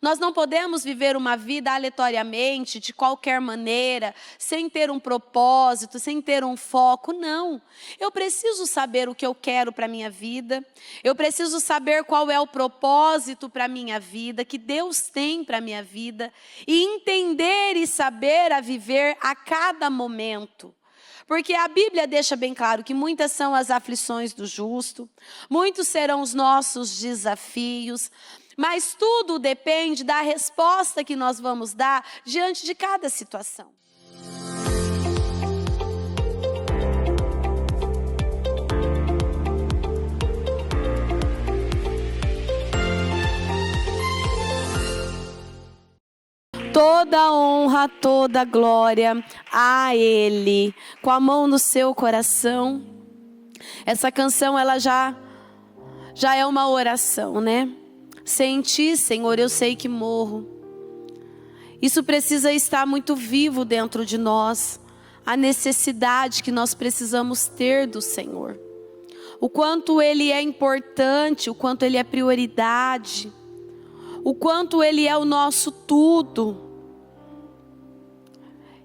Nós não podemos viver uma vida aleatoriamente, de qualquer maneira, sem ter um propósito, sem ter um foco. Não. Eu preciso saber o que eu quero para a minha vida. Eu preciso saber qual é o propósito para a minha vida, que Deus tem para a minha vida. E entender e saber a viver a cada momento. Porque a Bíblia deixa bem claro que muitas são as aflições do justo, muitos serão os nossos desafios, mas tudo depende da resposta que nós vamos dar diante de cada situação. Toda honra, toda glória a Ele, com a mão no seu coração. Essa canção, ela já é uma oração, né? Sem ti, Senhor, eu sei que morro. Isso precisa estar muito vivo dentro de nós. A necessidade que nós precisamos ter do Senhor. O quanto Ele é importante, o quanto Ele é prioridade. O quanto Ele é o nosso tudo.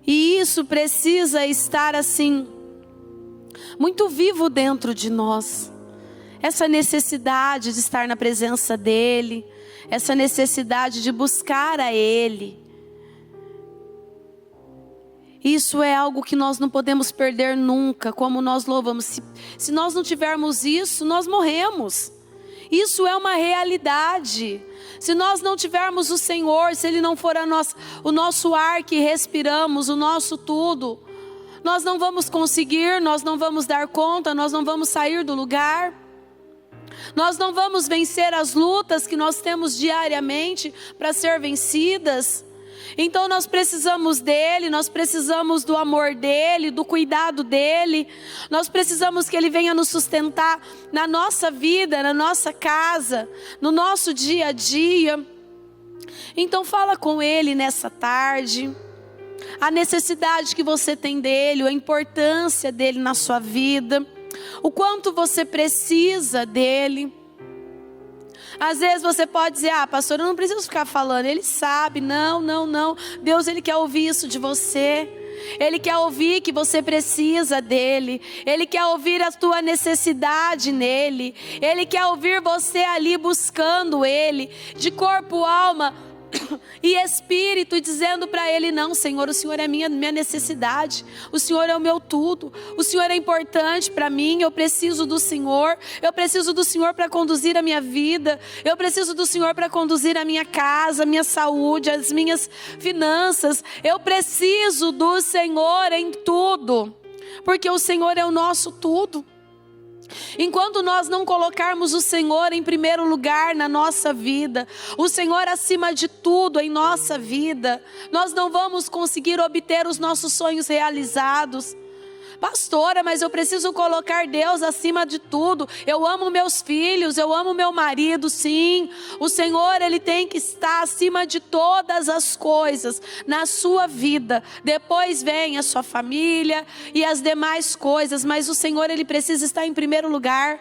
E isso precisa estar assim, muito vivo dentro de nós. Essa necessidade de estar na presença dEle. Essa necessidade de buscar a Ele. Isso é algo que nós não podemos perder nunca, como nós louvamos. Se nós não tivermos isso, nós morremos. Isso é uma realidade. Se nós não tivermos o Senhor, se Ele não for o nosso ar que respiramos, o nosso tudo, nós não vamos conseguir, nós não vamos dar conta, nós não vamos sair do lugar. Nós não vamos vencer as lutas que nós temos diariamente para ser vencidas. Então nós precisamos dEle, nós precisamos do amor dEle, do cuidado dEle. Nós precisamos que Ele venha nos sustentar na nossa vida, na nossa casa, no nosso dia a dia. Então fala com Ele nessa tarde. A necessidade que você tem dEle, a importância dEle na sua vida. O quanto você precisa dEle. Às vezes você pode dizer, pastor, eu não preciso ficar falando. Ele sabe, não. Deus, Ele quer ouvir isso de você. Ele quer ouvir que você precisa dEle. Ele quer ouvir a tua necessidade nele. Ele quer ouvir você ali buscando Ele, de corpo, alma e espírito, dizendo para Ele, não, Senhor, o Senhor é minha necessidade, o Senhor é o meu tudo, o Senhor é importante para mim, eu preciso do Senhor para conduzir a minha vida, eu preciso do Senhor para conduzir a minha casa, a minha saúde, as minhas finanças, eu preciso do Senhor em tudo, porque o Senhor é o nosso tudo. Enquanto nós não colocarmos o Senhor em primeiro lugar na nossa vida, o Senhor acima de tudo em nossa vida, nós não vamos conseguir obter os nossos sonhos realizados. Pastora, mas eu preciso colocar Deus acima de tudo. Eu amo meus filhos, eu amo meu marido, sim. O Senhor, Ele tem que estar acima de todas as coisas na sua vida. Depois vem a sua família e as demais coisas, mas o Senhor, Ele precisa estar em primeiro lugar.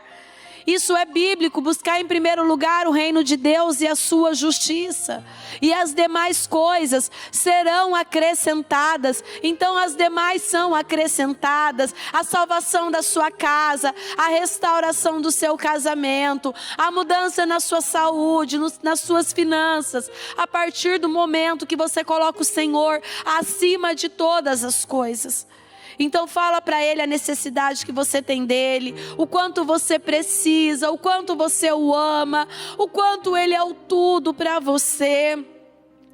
Isso é bíblico, buscar em primeiro lugar o reino de Deus e a sua justiça. E as demais coisas serão acrescentadas. Então as demais são acrescentadas. A salvação da sua casa, a restauração do seu casamento, a mudança na sua saúde, nas suas finanças. A partir do momento que você coloca o Senhor acima de todas as coisas. Então fala para Ele a necessidade que você tem dEle, o quanto você precisa, o quanto você o ama, o quanto Ele é o tudo para você.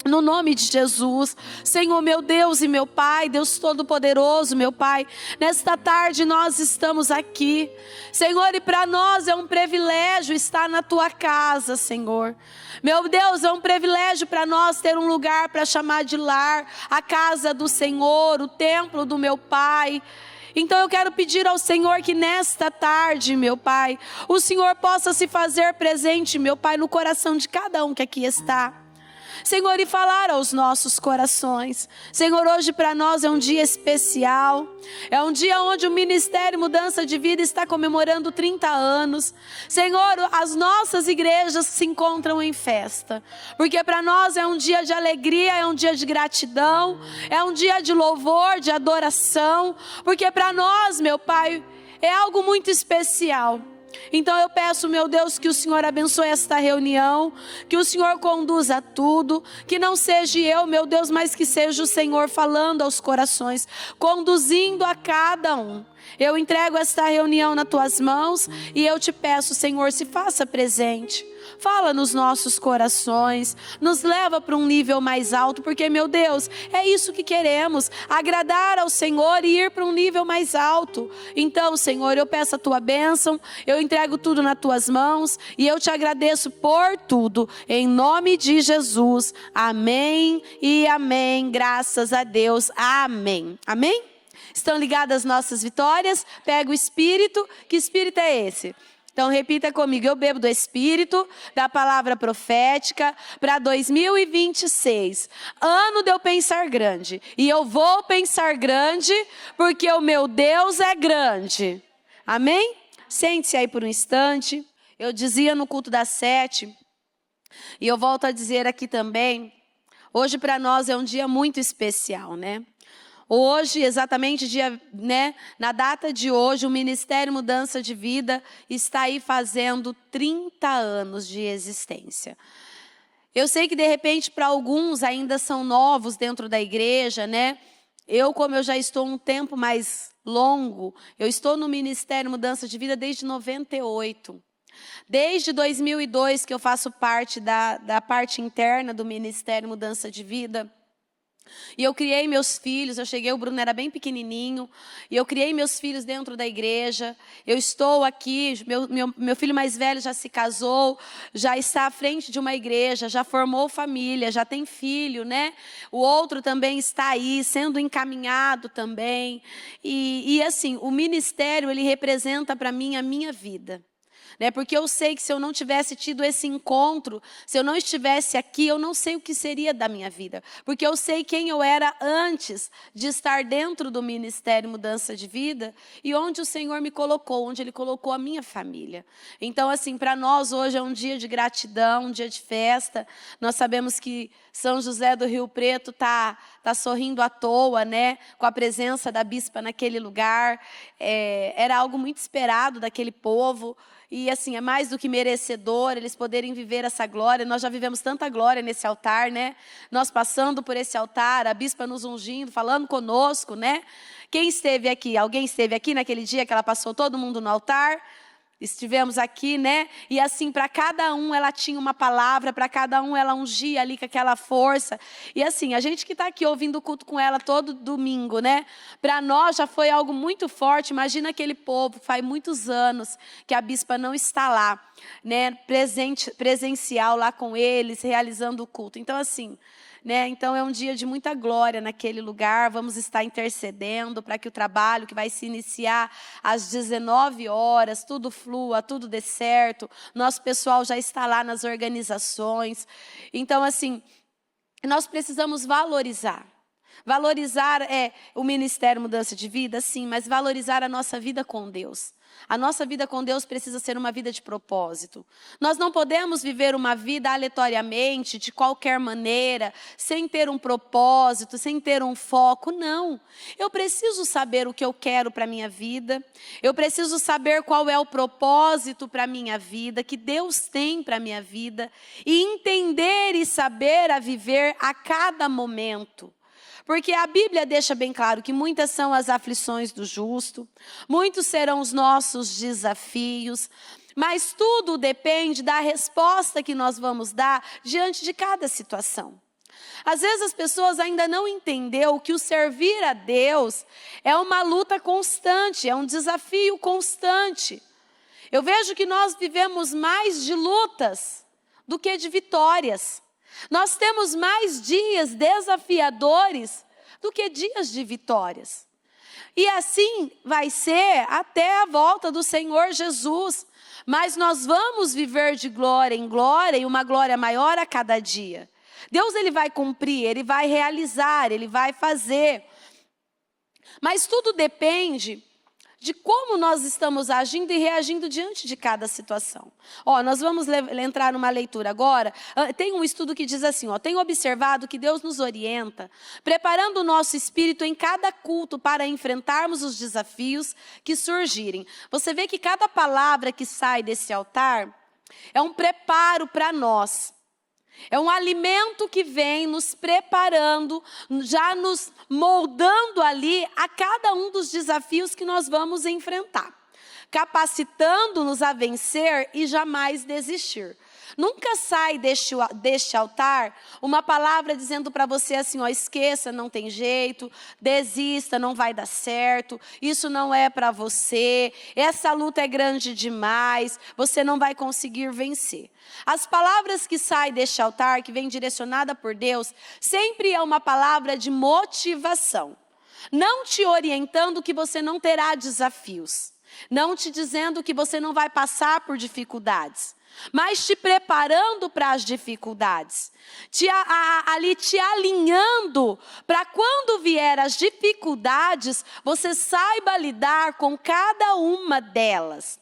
No nome de Jesus, Senhor meu Deus e meu Pai, Deus Todo-Poderoso, meu Pai, nesta tarde nós estamos aqui, Senhor, e para nós é um privilégio estar na Tua casa, Senhor. Meu Deus, é um privilégio para nós ter um lugar para chamar de lar, a casa do Senhor, o templo do meu Pai. Então eu quero pedir ao Senhor que nesta tarde, meu Pai, o Senhor possa se fazer presente, meu Pai, no coração de cada um que aqui está. Senhor, e falar aos nossos corações. Senhor, hoje para nós é um dia especial, é um dia onde o Ministério Mudança de Vida está comemorando 30 anos. Senhor, as nossas igrejas se encontram em festa, porque para nós é um dia de alegria, é um dia de gratidão, é um dia de louvor, de adoração, porque para nós, meu Pai, é algo muito especial. Então eu peço, meu Deus, que o Senhor abençoe esta reunião, que o Senhor conduza tudo, que não seja eu, meu Deus, mas que seja o Senhor falando aos corações, conduzindo a cada um. Eu entrego esta reunião nas tuas mãos e eu te peço, Senhor, se faça presente. Fala nos nossos corações, nos leva para um nível mais alto, porque, meu Deus, é isso que queremos, agradar ao Senhor e ir para um nível mais alto. Então, Senhor, eu peço a tua bênção, eu entrego tudo nas tuas mãos e eu te agradeço por tudo, em nome de Jesus. Amém e amém, graças a Deus, amém. Amém? Estão ligadas as nossas vitórias? Pega o Espírito, que Espírito é esse? Então repita comigo, eu bebo do Espírito, da palavra profética para 2026. Ano de eu pensar grande. E eu vou pensar grande porque o meu Deus é grande. Amém? Sente-se aí por um instante. Eu dizia no culto das 7, e eu volto a dizer aqui também, hoje para nós é um dia muito especial, né? Hoje, exatamente na data de hoje, o Ministério Mudança de Vida está aí fazendo 30 anos de existência. Eu sei que de repente para alguns ainda são novos dentro da igreja, né? Como eu já estou um tempo mais longo, eu estou no Ministério Mudança de Vida desde 98. Desde 2002 que eu faço parte da parte interna do Ministério Mudança de Vida. E eu criei meus filhos, o Bruno era bem pequenininho, e eu criei meus filhos dentro da igreja. Eu estou aqui, meu filho mais velho já se casou, já está à frente de uma igreja, já formou família, já tem filho, né? O outro também está aí, sendo encaminhado também. E assim, o ministério, ele representa para mim a minha vida. Porque eu sei que se eu não tivesse tido esse encontro, se eu não estivesse aqui, eu não sei o que seria da minha vida. Porque eu sei quem eu era antes de estar dentro do Ministério Mudança de Vida e onde o Senhor me colocou, onde Ele colocou a minha família. Então, assim, para nós hoje é um dia de gratidão, um dia de festa. Nós sabemos que São José do Rio Preto tá sorrindo à toa, né? Com a presença da bispa naquele lugar. Era algo muito esperado daquele povo. E assim, é mais do que merecedor eles poderem viver essa glória. Nós já vivemos tanta glória nesse altar, né? Nós passando por esse altar, a bispa nos ungindo, falando conosco, né? Quem esteve aqui? Alguém esteve aqui naquele dia que ela passou todo mundo no altar? Estivemos aqui, né? E assim, para cada um ela tinha uma palavra, para cada um ela ungia ali com aquela força. E assim, a gente que está aqui ouvindo o culto com ela todo domingo, né? Para nós já foi algo muito forte. Imagina aquele povo, faz muitos anos que a bispa não está lá, né? Presencial lá com eles, realizando o culto. Então assim, então é um dia de muita glória naquele lugar. Vamos estar intercedendo para que o trabalho que vai se iniciar às 19 horas, tudo flua, tudo dê certo. Nosso pessoal já está lá nas organizações. Então, assim, nós precisamos valorizar. Valorizar o Ministério Mudança de Vida, sim, mas valorizar a nossa vida com Deus. A nossa vida com Deus precisa ser uma vida de propósito. Nós não podemos viver uma vida aleatoriamente, de qualquer maneira, sem ter um propósito, sem ter um foco. Não. Eu preciso saber o que eu quero para a minha vida. Eu preciso saber qual é o propósito para a minha vida, que Deus tem para a minha vida. E entender e saber a viver a cada momento. Porque a Bíblia deixa bem claro que muitas são as aflições do justo, muitos serão os nossos desafios, mas tudo depende da resposta que nós vamos dar diante de cada situação. Às vezes as pessoas ainda não entenderam que o servir a Deus é uma luta constante, é um desafio constante. Eu vejo que nós vivemos mais de lutas do que de vitórias. Nós temos mais dias desafiadores do que dias de vitórias. E assim vai ser até a volta do Senhor Jesus. Mas nós vamos viver de glória em glória e uma glória maior a cada dia. Deus, ele vai cumprir, ele vai realizar, ele vai fazer. Mas tudo depende de como nós estamos agindo e reagindo diante de cada situação. Nós vamos entrar numa leitura agora. Tem um estudo que diz assim, tenho observado que Deus nos orienta, preparando o nosso espírito em cada culto para enfrentarmos os desafios que surgirem. Você vê que cada palavra que sai desse altar é um preparo para nós. É um alimento que vem nos preparando, já nos moldando ali a cada um dos desafios que nós vamos enfrentar. Capacitando-nos a vencer e jamais desistir. Nunca sai deste altar uma palavra dizendo para você assim, esqueça, não tem jeito, desista, não vai dar certo, isso não é para você, essa luta é grande demais, você não vai conseguir vencer. As palavras que saem deste altar, que vem direcionada por Deus, sempre é uma palavra de motivação. Não te orientando que você não terá desafios. Não te dizendo que você não vai passar por dificuldades, mas te preparando para as dificuldades, te alinhando para quando vier as dificuldades, você saiba lidar com cada uma delas.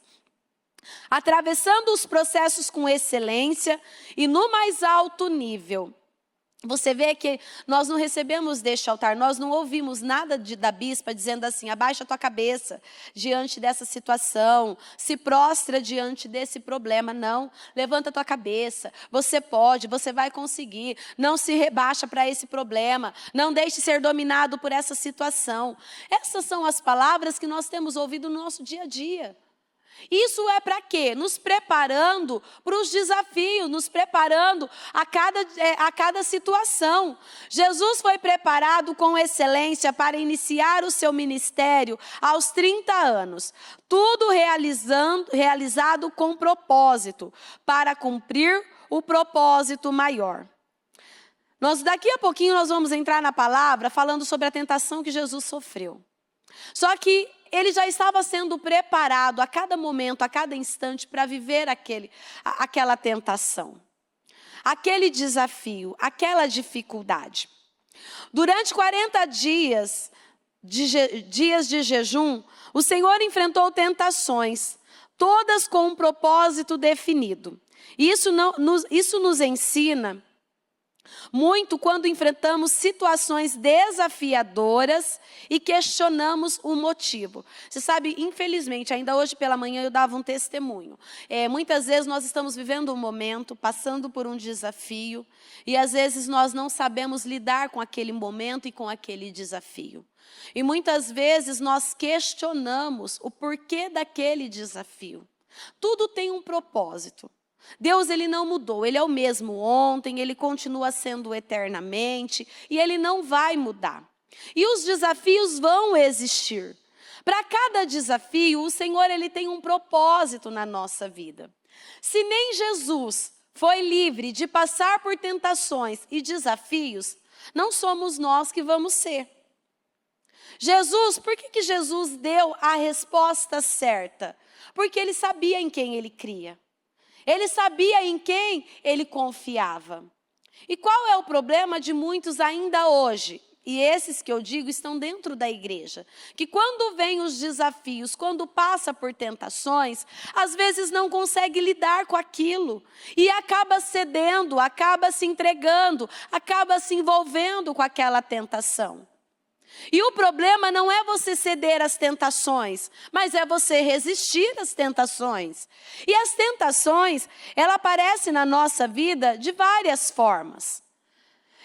Atravessando os processos com excelência e no mais alto nível. Você vê que nós não recebemos deste altar, nós não ouvimos nada da bispa dizendo assim, abaixa a tua cabeça diante dessa situação, se prostra diante desse problema. Não, levanta a tua cabeça, você pode, você vai conseguir, não se rebaixa para esse problema, não deixe ser dominado por essa situação. Essas são as palavras que nós temos ouvido no nosso dia a dia. Isso é para quê? Nos preparando para os desafios, nos preparando a cada situação. Jesus foi preparado com excelência para iniciar o seu ministério aos 30 anos. Tudo realizado com propósito, para cumprir o propósito maior. Daqui a pouquinho nós vamos entrar na palavra falando sobre a tentação que Jesus sofreu. Só que ele já estava sendo preparado a cada momento, a cada instante, para viver aquela tentação, aquele desafio, aquela dificuldade. Durante 40 dias de jejum, o Senhor enfrentou tentações, todas com um propósito definido. E isso nos ensina muito quando enfrentamos situações desafiadoras e questionamos o motivo. Você sabe, infelizmente, ainda hoje pela manhã eu dava um testemunho. Muitas vezes nós estamos vivendo um momento, passando por um desafio, e às vezes nós não sabemos lidar com aquele momento e com aquele desafio. E muitas vezes nós questionamos o porquê daquele desafio. Tudo tem um propósito. Deus, ele não mudou, ele é o mesmo ontem, ele continua sendo eternamente e ele não vai mudar. E os desafios vão existir. Para cada desafio, o Senhor, ele tem um propósito na nossa vida. Se nem Jesus foi livre de passar por tentações e desafios, não somos nós que vamos ser. Jesus, por que Jesus deu a resposta certa? Porque ele sabia em quem ele cria. Ele sabia em quem ele confiava. E qual é o problema de muitos ainda hoje? E esses que eu digo estão dentro da igreja. Que quando vêm os desafios, quando passa por tentações, às vezes não consegue lidar com aquilo. E acaba cedendo, acaba se entregando, acaba se envolvendo com aquela tentação. E o problema não é você ceder às tentações, mas é você resistir às tentações. E as tentações, ela aparece na nossa vida de várias formas.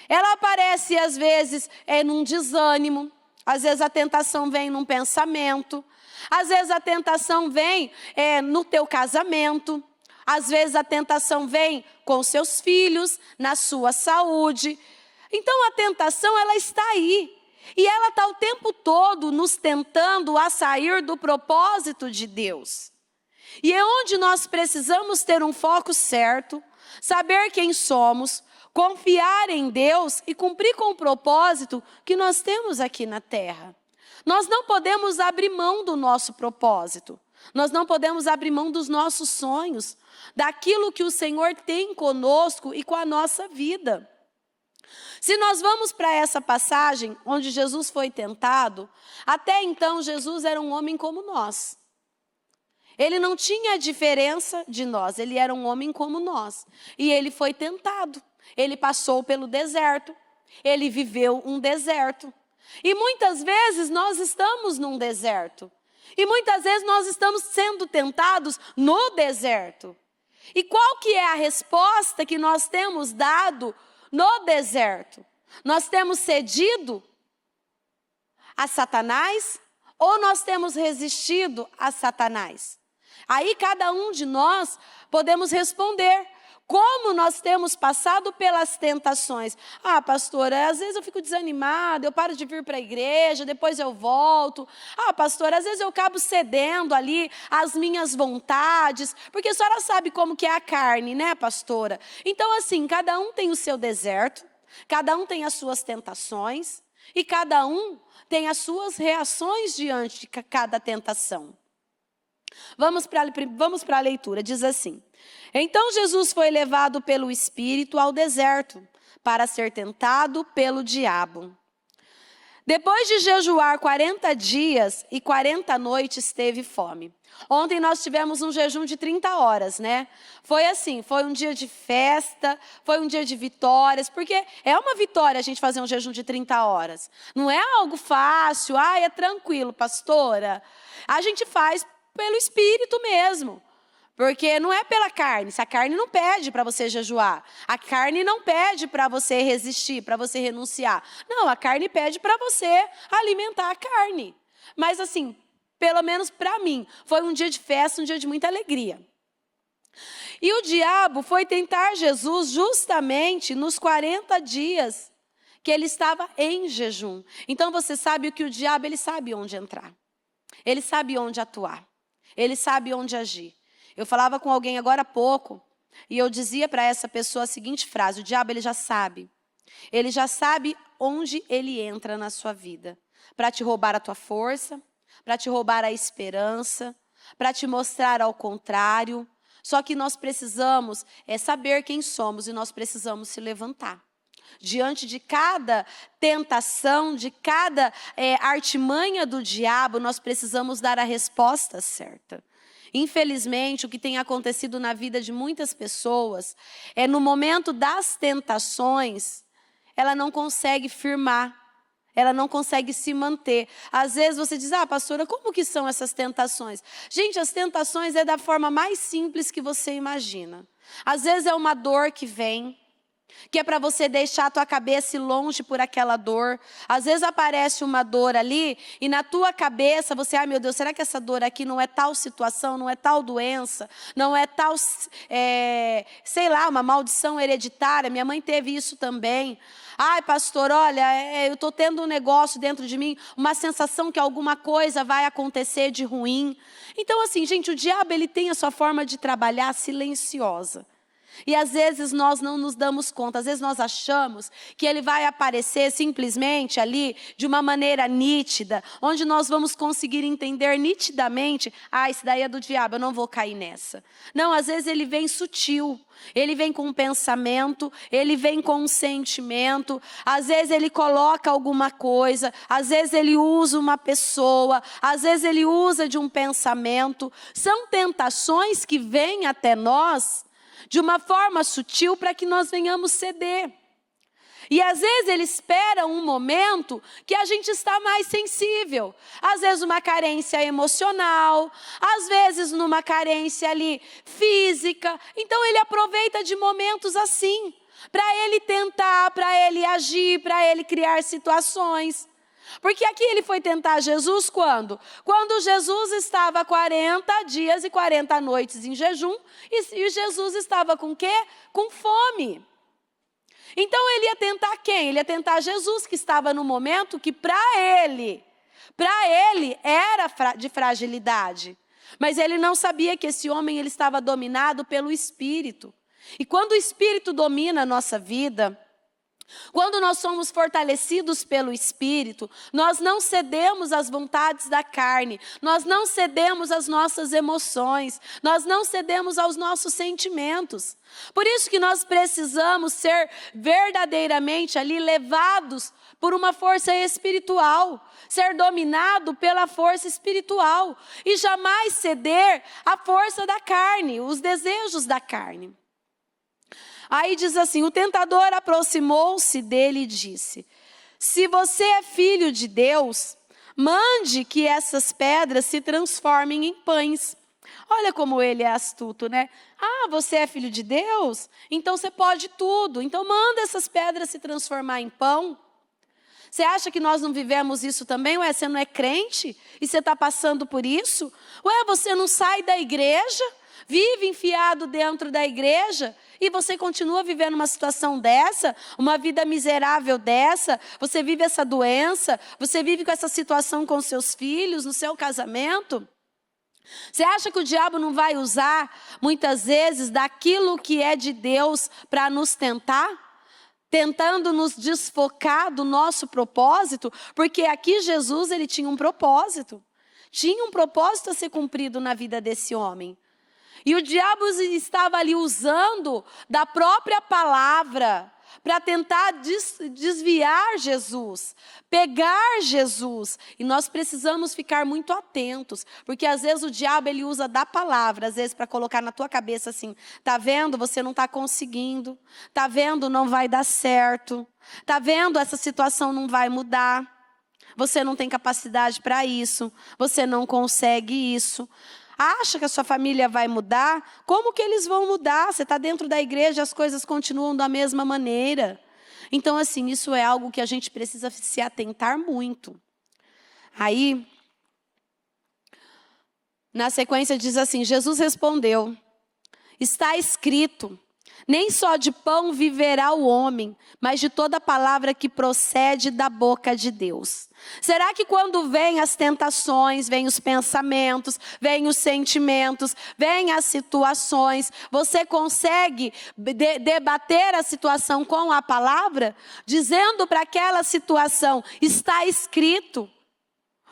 Ela aparece às vezes num desânimo, às vezes a tentação vem num pensamento, às vezes a tentação vem no teu casamento, às vezes a tentação vem com seus filhos, na sua saúde. Então a tentação, ela está aí. E ela está o tempo todo nos tentando a sair do propósito de Deus. E é onde nós precisamos ter um foco certo, saber quem somos, confiar em Deus e cumprir com o propósito que nós temos aqui na terra. Nós não podemos abrir mão do nosso propósito. Nós não podemos abrir mão dos nossos sonhos, daquilo que o Senhor tem conosco e com a nossa vida. Se nós vamos para essa passagem onde Jesus foi tentado, até então Jesus era um homem como nós. Ele não tinha diferença de nós, ele era um homem como nós. E ele foi tentado, ele passou pelo deserto, ele viveu um deserto. E muitas vezes nós estamos num deserto. E muitas vezes nós estamos sendo tentados no deserto. E qual que é a resposta que nós temos dado no deserto? Nós temos cedido a Satanás ou nós temos resistido a Satanás? Aí cada um de nós podemos responder. Como nós temos passado pelas tentações? Ah, pastora, às vezes eu fico desanimada, eu paro de vir para a igreja, depois eu volto. Ah, pastora, às vezes eu acabo cedendo ali às minhas vontades, porque a senhora sabe como que é a carne, né, pastora? Então, assim, cada um tem o seu deserto, cada um tem as suas tentações, e cada um tem as suas reações diante de cada tentação. Vamos para a leitura, diz assim: então Jesus foi levado pelo Espírito ao deserto, para ser tentado pelo diabo. Depois de jejuar 40 dias e 40 noites, teve fome. Ontem nós tivemos um jejum de 30 horas, né? Foi assim, foi um dia de festa, foi um dia de vitórias, porque é uma vitória a gente fazer um jejum de 30 horas. Não é algo fácil, é tranquilo, pastora. A gente faz pelo Espírito mesmo. Porque não é pela carne, se a carne não pede para você jejuar, a carne não pede para você resistir, para você renunciar. Não, a carne pede para você alimentar a carne. Mas assim, pelo menos para mim, foi um dia de festa, um dia de muita alegria. E o diabo foi tentar Jesus justamente nos 40 dias que ele estava em jejum. Então você sabe que o diabo, ele sabe onde entrar, ele sabe onde atuar, ele sabe onde agir. Eu falava com alguém agora há pouco, e eu dizia para essa pessoa a seguinte frase: o diabo, ele já sabe onde ele entra na sua vida, para te roubar a tua força, para te roubar a esperança, para te mostrar ao contrário. Só que nós precisamos saber quem somos e nós precisamos se levantar. Diante de cada tentação, de cada artimanha do diabo, nós precisamos dar a resposta certa. Infelizmente, o que tem acontecido na vida de muitas pessoas é no momento das tentações, ela não consegue firmar, ela não consegue se manter. Às vezes você diz: pastora, como que são essas tentações? Gente, as tentações é da forma mais simples que você imagina. Às vezes é uma dor que vem, que é para você deixar a tua cabeça ir longe por aquela dor. Às vezes aparece uma dor ali e na tua cabeça você: meu Deus, será que essa dor aqui não é tal situação, não é tal doença, não é tal, sei lá, uma maldição hereditária? Minha mãe teve isso também. Ai, pastor, olha, eu estou tendo um negócio dentro de mim, uma sensação que alguma coisa vai acontecer de ruim. Então assim, gente, o diabo, ele tem a sua forma de trabalhar silenciosa. E às vezes nós não nos damos conta, às vezes nós achamos que ele vai aparecer simplesmente ali de uma maneira nítida, onde nós vamos conseguir entender nitidamente: isso daí é do diabo, eu não vou cair nessa. Não, às vezes ele vem sutil, ele vem com um pensamento, ele vem com um sentimento, às vezes ele coloca alguma coisa, às vezes ele usa uma pessoa, às vezes ele usa de um pensamento. São tentações que vêm até nós de uma forma sutil para que nós venhamos ceder. E às vezes ele espera um momento que a gente está mais sensível. Às vezes uma carência emocional, às vezes numa carência ali física. Então ele aproveita de momentos assim, para ele tentar, para ele agir, para ele criar situações. Porque aqui ele foi tentar Jesus quando? Quando Jesus estava 40 dias e 40 noites em jejum, e Jesus estava com o quê? Com fome. Então ele ia tentar quem? Ele ia tentar Jesus, que estava no momento que para ele era de fragilidade. Mas ele não sabia que esse homem, ele estava dominado pelo Espírito. E quando o Espírito domina a nossa vida, Quando nós somos fortalecidos pelo Espírito, nós não cedemos às vontades da carne, nós não cedemos às nossas emoções, nós não cedemos aos nossos sentimentos. Por isso que nós precisamos ser verdadeiramente ali levados por uma força espiritual, ser dominado pela força espiritual e jamais ceder à força da carne, os desejos da carne. Aí diz assim: o tentador aproximou-se dele e disse: se você é filho de Deus, mande que essas pedras se transformem em pães. Olha como ele é astuto, né? Ah, você é filho de Deus? Então você pode tudo. Então manda essas pedras se transformar em pão. Você acha que nós não vivemos isso também? Ué, você não é crente? E você está passando por isso? Ué, você não sai da igreja? Vive enfiado dentro da igreja e você continua vivendo uma situação dessa, uma vida miserável dessa, você vive essa doença, você vive com essa situação com seus filhos, no seu casamento. Você acha que o diabo não vai usar, muitas vezes, daquilo que é de Deus para nos tentar? Tentando nos desfocar do nosso propósito? Porque aqui Jesus, ele tinha um propósito. Tinha um propósito a ser cumprido na vida desse homem. E o diabo estava ali usando da própria palavra para tentar desviar Jesus, pegar Jesus. E nós precisamos ficar muito atentos, porque às vezes o diabo ele usa da palavra, às vezes para colocar na tua cabeça assim: tá vendo? Você não está conseguindo. Tá vendo? Não vai dar certo. Tá vendo? Essa situação não vai mudar. Você não tem capacidade para isso. Você não consegue isso. Acha que a sua família vai mudar? Como que eles vão mudar? Você está dentro da igreja, as coisas continuam da mesma maneira. Então, assim, isso é algo que a gente precisa se atentar muito. Aí, na sequência diz assim: Jesus respondeu: está escrito, nem só de pão viverá o homem, mas de toda palavra que procede da boca de Deus. Será que quando vêm as tentações, vêm os pensamentos, vêm os sentimentos, vêm as situações, você consegue debater a situação com a palavra? Dizendo para aquela situação: está escrito.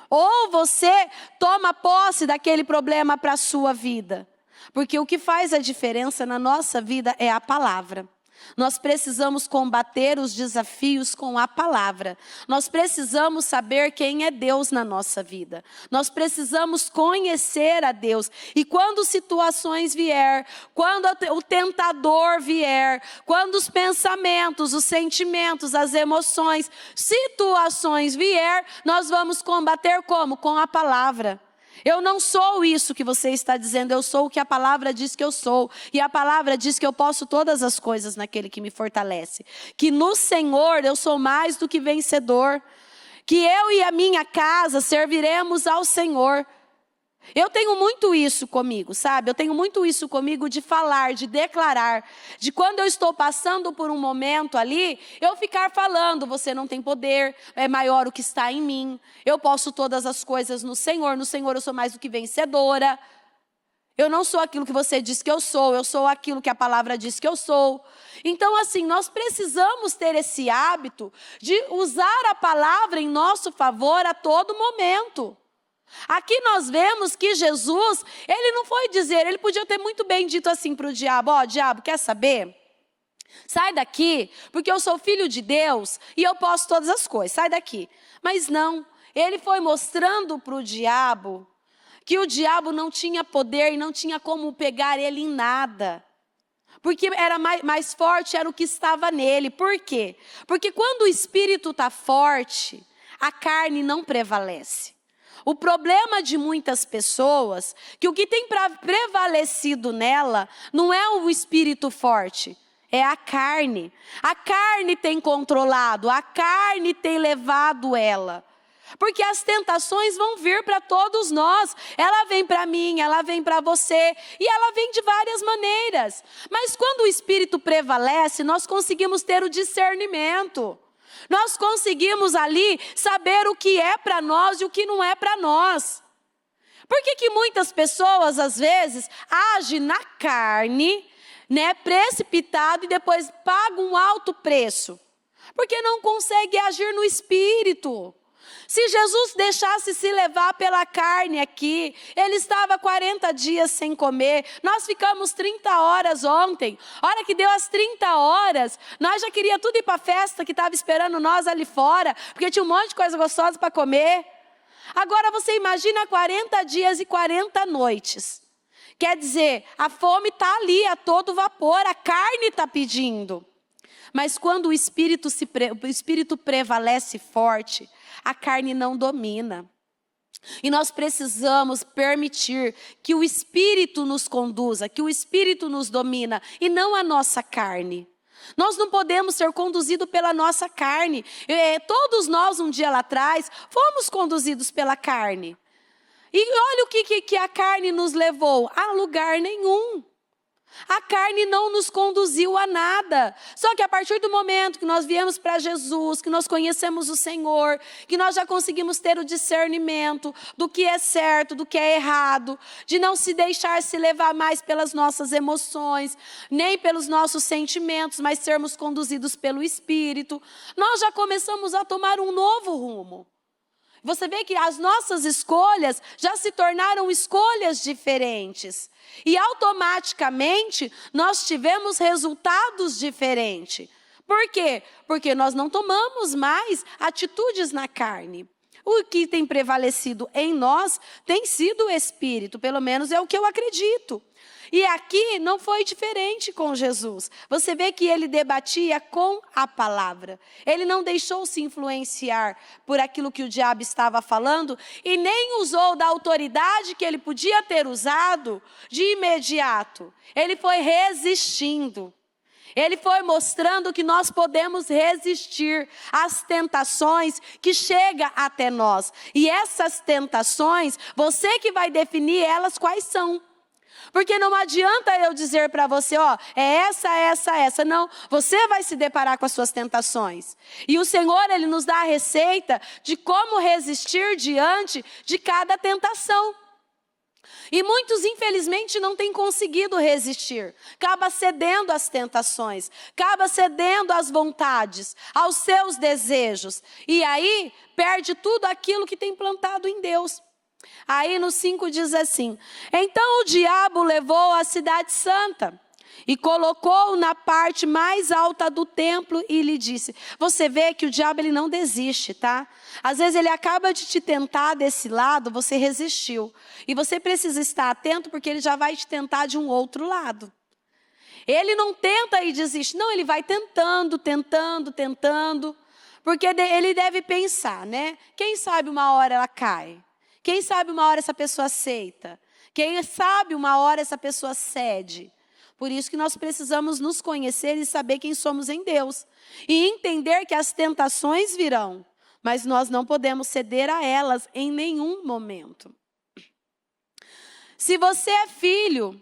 Ou você toma posse daquele problema para a sua vida? Porque o que faz a diferença na nossa vida é a palavra. Nós precisamos combater os desafios com a palavra. Nós precisamos saber quem é Deus na nossa vida. Nós precisamos conhecer a Deus. E quando situações vier, quando o tentador vier, quando os pensamentos, os sentimentos, as emoções, situações vier, nós vamos combater como? Com a palavra. Eu não sou isso que você está dizendo, eu sou o que a palavra diz que eu sou. E a palavra diz que eu posso todas as coisas naquele que me fortalece. Que no Senhor eu sou mais do que vencedor. Que eu e a minha casa serviremos ao Senhor. Eu tenho muito isso comigo, sabe? Eu tenho muito isso comigo de falar, de declarar. De quando eu estou passando por um momento ali, eu ficar falando: você não tem poder, é maior o que está em mim. Eu posso todas as coisas no Senhor eu sou mais do que vencedora. Eu não sou aquilo que você diz que eu sou aquilo que a palavra diz que eu sou. Então, assim, nós precisamos ter esse hábito de usar a palavra em nosso favor a todo momento. Aqui nós vemos que Jesus, ele não foi dizer, ele podia ter muito bem dito assim para o diabo: ó, diabo, quer saber? Sai daqui, porque eu sou filho de Deus e eu posso todas as coisas, sai daqui. Mas não, ele foi mostrando para o diabo que o diabo não tinha poder e não tinha como pegar ele em nada. Porque era mais forte, era o que estava nele. Por quê? Porque quando o espírito está forte, a carne não prevalece. O problema de muitas pessoas, que o que tem prevalecido nela, não é o espírito forte, é a carne. A carne tem controlado, a carne tem levado ela. Porque as tentações vão vir para todos nós. Ela vem para mim, ela vem para você, e ela vem de várias maneiras. Mas quando o espírito prevalece, nós conseguimos ter o discernimento. Nós conseguimos ali saber o que é para nós e o que não é para nós. Por que muitas pessoas, às vezes, agem na carne, né, precipitado, e depois pagam um alto preço? Porque não consegue agir no espírito. Se Jesus deixasse se levar pela carne aqui, ele estava 40 dias sem comer, nós ficamos 30 horas ontem, a hora que deu as 30 horas, nós já queríamos tudo ir para a festa que estava esperando nós ali fora, porque tinha um monte de coisa gostosa para comer. Agora você imagina 40 dias e 40 noites, quer dizer, a fome está ali a todo vapor, a carne está pedindo. Mas quando o espírito prevalece forte, a carne não domina. E nós precisamos permitir que o Espírito nos conduza, que o Espírito nos domina e não a nossa carne. Nós não podemos ser conduzidos pela nossa carne. Todos nós, um dia lá atrás, fomos conduzidos pela carne. E olha o que a carne nos levou: a lugar nenhum. A carne não nos conduziu a nada. Só que a partir do momento que nós viemos para Jesus, que nós conhecemos o Senhor, que nós já conseguimos ter o discernimento do que é certo, do que é errado, de não se deixar se levar mais pelas nossas emoções, nem pelos nossos sentimentos, mas sermos conduzidos pelo Espírito, nós já começamos a tomar um novo rumo. Você vê que as nossas escolhas já se tornaram escolhas diferentes. E automaticamente nós tivemos resultados diferentes. Por quê? Porque nós não tomamos mais atitudes na carne. O que tem prevalecido em nós tem sido o Espírito, pelo menos é o que eu acredito. E aqui não foi diferente com Jesus. Você vê que ele debatia com a palavra. Ele não deixou se influenciar por aquilo que o diabo estava falando e nem usou da autoridade que ele podia ter usado de imediato. Ele foi resistindo. Ele foi mostrando que nós podemos resistir às tentações que chegam até nós. E essas tentações, você que vai definir elas quais são. Porque não adianta eu dizer para você, ó, é essa. Não, você vai se deparar com as suas tentações. E o Senhor, Ele nos dá a receita de como resistir diante de cada tentação. E muitos, infelizmente, não têm conseguido resistir. Acaba cedendo às tentações, acaba cedendo às vontades, aos seus desejos. E aí, perde tudo aquilo que tem plantado em Deus. Aí no 5 diz assim: então o diabo levou a cidade santa e colocou-o na parte mais alta do templo e lhe disse. Você vê que o diabo ele não desiste, tá? Às vezes ele acaba de te tentar desse lado, você resistiu. E você precisa estar atento porque ele já vai te tentar de um outro lado. Ele não tenta e desiste, não, ele vai tentando. Porque ele deve pensar, né? Quem sabe uma hora ela cai. Quem sabe uma hora essa pessoa aceita. Quem sabe uma hora essa pessoa cede. Por isso que nós precisamos nos conhecer e saber quem somos em Deus. E entender que as tentações virão, mas nós não podemos ceder a elas em nenhum momento. Se você é filho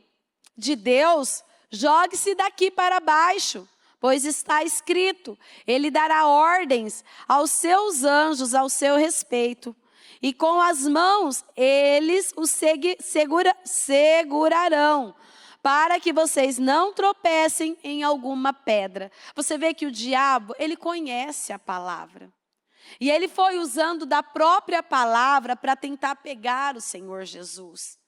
de Deus, jogue-se daqui para baixo, pois está escrito, Ele dará ordens aos seus anjos ao seu respeito. E com as mãos eles o segurarão, para que vocês não tropecem em alguma pedra. Você vê que o diabo, ele conhece a palavra. E ele foi usando da própria palavra para tentar pegar o Senhor Jesus.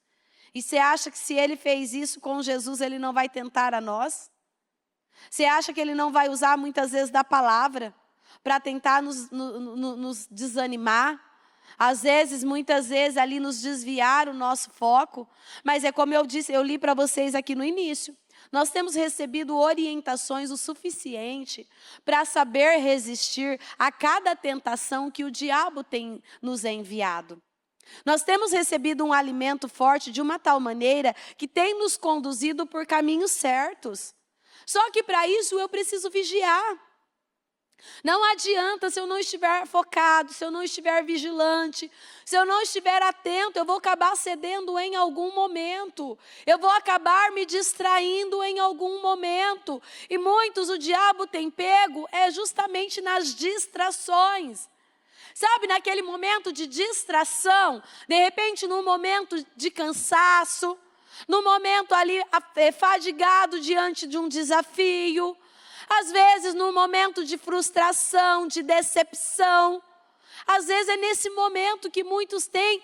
E você acha que se ele fez isso com Jesus, ele não vai tentar a nós? Você acha que ele não vai usar muitas vezes da palavra para tentar nos desanimar? Às vezes, muitas vezes, ali nos desviar o nosso foco. Mas é como eu disse, eu li para vocês aqui no início. Nós temos recebido orientações o suficiente para saber resistir a cada tentação que o diabo tem nos enviado. Nós temos recebido um alimento forte de uma tal maneira que tem nos conduzido por caminhos certos. Só que para isso eu preciso vigiar. Não adianta se eu não estiver focado, se eu não estiver vigilante, se eu não estiver atento, eu vou acabar cedendo em algum momento. Eu vou acabar me distraindo em algum momento. E muitos o diabo tem pego justamente nas distrações. Sabe, naquele momento de distração, de repente num momento de cansaço, num momento ali fadigado diante de um desafio. Às vezes, num momento de frustração, de decepção. Às vezes é nesse momento que muitos têm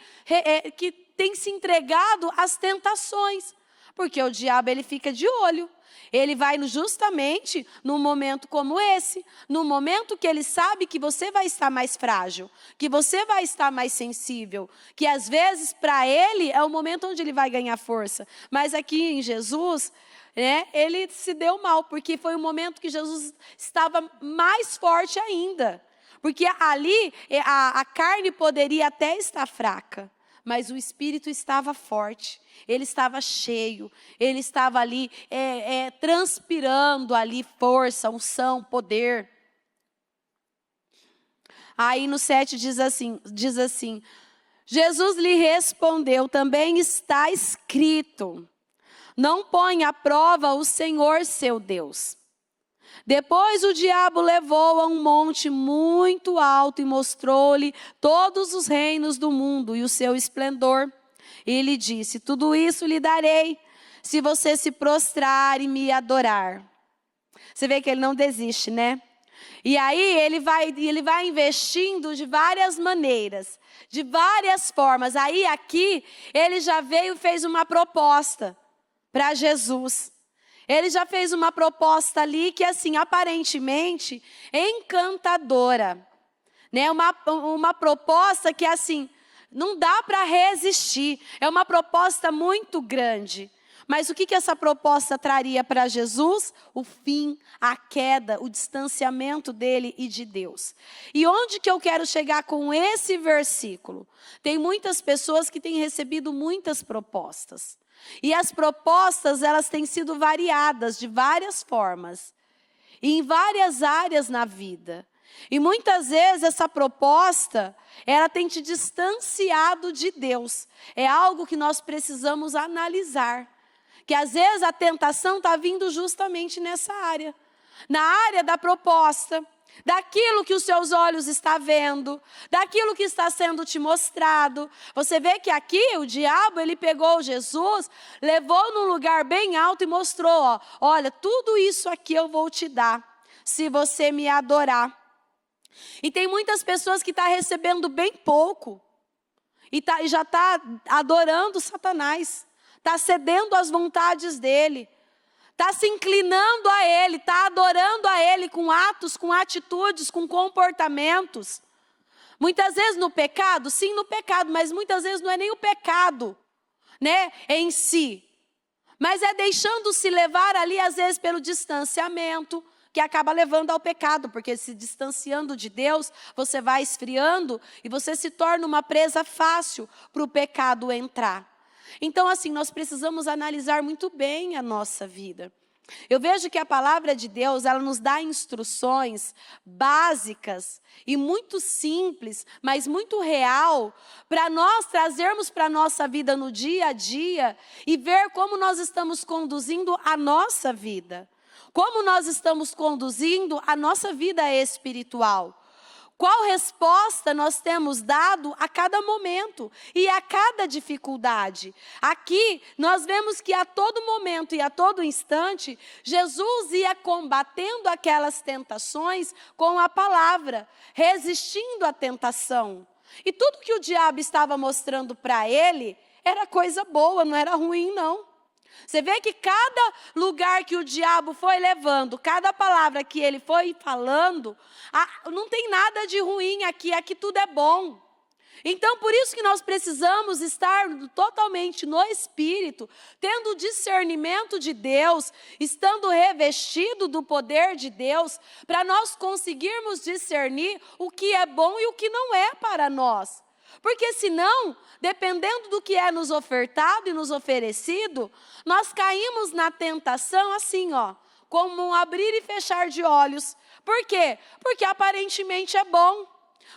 se entregado às tentações. Porque o diabo, ele fica de olho. Ele vai justamente num momento como esse, no momento que ele sabe que você vai estar mais frágil, que você vai estar mais sensível, que às vezes para ele é o momento onde ele vai ganhar força. Mas aqui em Jesus, ele se deu mal, porque foi o momento que Jesus estava mais forte ainda. Porque ali a carne poderia até estar fraca, mas o espírito estava forte, ele estava cheio, ele estava ali transpirando ali força, unção, poder. Aí no 7 diz assim, Jesus lhe respondeu, também está escrito, não põe à prova o Senhor seu Deus. Depois o diabo levou a um monte muito alto e mostrou-lhe todos os reinos do mundo e o seu esplendor. E lhe disse, tudo isso lhe darei, se você se prostrar e me adorar. Você vê que ele não desiste, né? E aí ele vai investindo de várias maneiras, de várias formas. Aí aqui ele já veio e fez uma proposta para Jesus. Ele já fez uma proposta ali que, assim, aparentemente encantadora, né? Uma proposta que, assim, não dá para resistir. É uma proposta muito grande. Mas o que essa proposta traria para Jesus? O fim, a queda, o distanciamento dele e de Deus. E onde que eu quero chegar com esse versículo? Tem muitas pessoas que têm recebido muitas propostas. E as propostas, elas têm sido variadas de várias formas. E em várias áreas na vida. E muitas vezes essa proposta, ela tem te distanciado de Deus. É algo que nós precisamos analisar. Que às vezes a tentação está vindo justamente nessa área. Na área da proposta, daquilo que os seus olhos estão vendo, daquilo que está sendo te mostrado. Você vê que aqui o diabo, ele pegou Jesus, levou num lugar bem alto e mostrou, olha, tudo isso aqui eu vou te dar, se você me adorar. E tem muitas pessoas que estão recebendo bem pouco, e já está adorando Satanás, está cedendo às vontades dele. Está se inclinando a ele, está adorando a ele com atos, com atitudes, com comportamentos. Muitas vezes no pecado, sim, no pecado, mas muitas vezes não é nem o pecado, né, em si. Mas é deixando-se levar ali, às vezes, pelo distanciamento, que acaba levando ao pecado, porque se distanciando de Deus, você vai esfriando e você se torna uma presa fácil para o pecado entrar. Então, assim, nós precisamos analisar muito bem a nossa vida. Eu vejo que a palavra de Deus, ela nos dá instruções básicas e muito simples, mas muito real, para nós trazermos para a nossa vida no dia a dia e ver como nós estamos conduzindo a nossa vida. Como nós estamos conduzindo a nossa vida espiritual. Qual resposta nós temos dado a cada momento e a cada dificuldade? Aqui nós vemos que a todo momento e a todo instante, Jesus ia combatendo aquelas tentações com a palavra, resistindo à tentação. E tudo que o diabo estava mostrando para ele era coisa boa, não era ruim não. Você vê que cada lugar que o diabo foi levando, cada palavra que ele foi falando, não tem nada de ruim aqui tudo é bom. Então, por isso que nós precisamos estar totalmente no Espírito, tendo o discernimento de Deus, estando revestido do poder de Deus, para nós conseguirmos discernir o que é bom e o que não é para nós. Porque senão, dependendo do que é nos ofertado e nos oferecido, nós caímos na tentação assim, como um abrir e fechar de olhos. Por quê? Porque aparentemente é bom.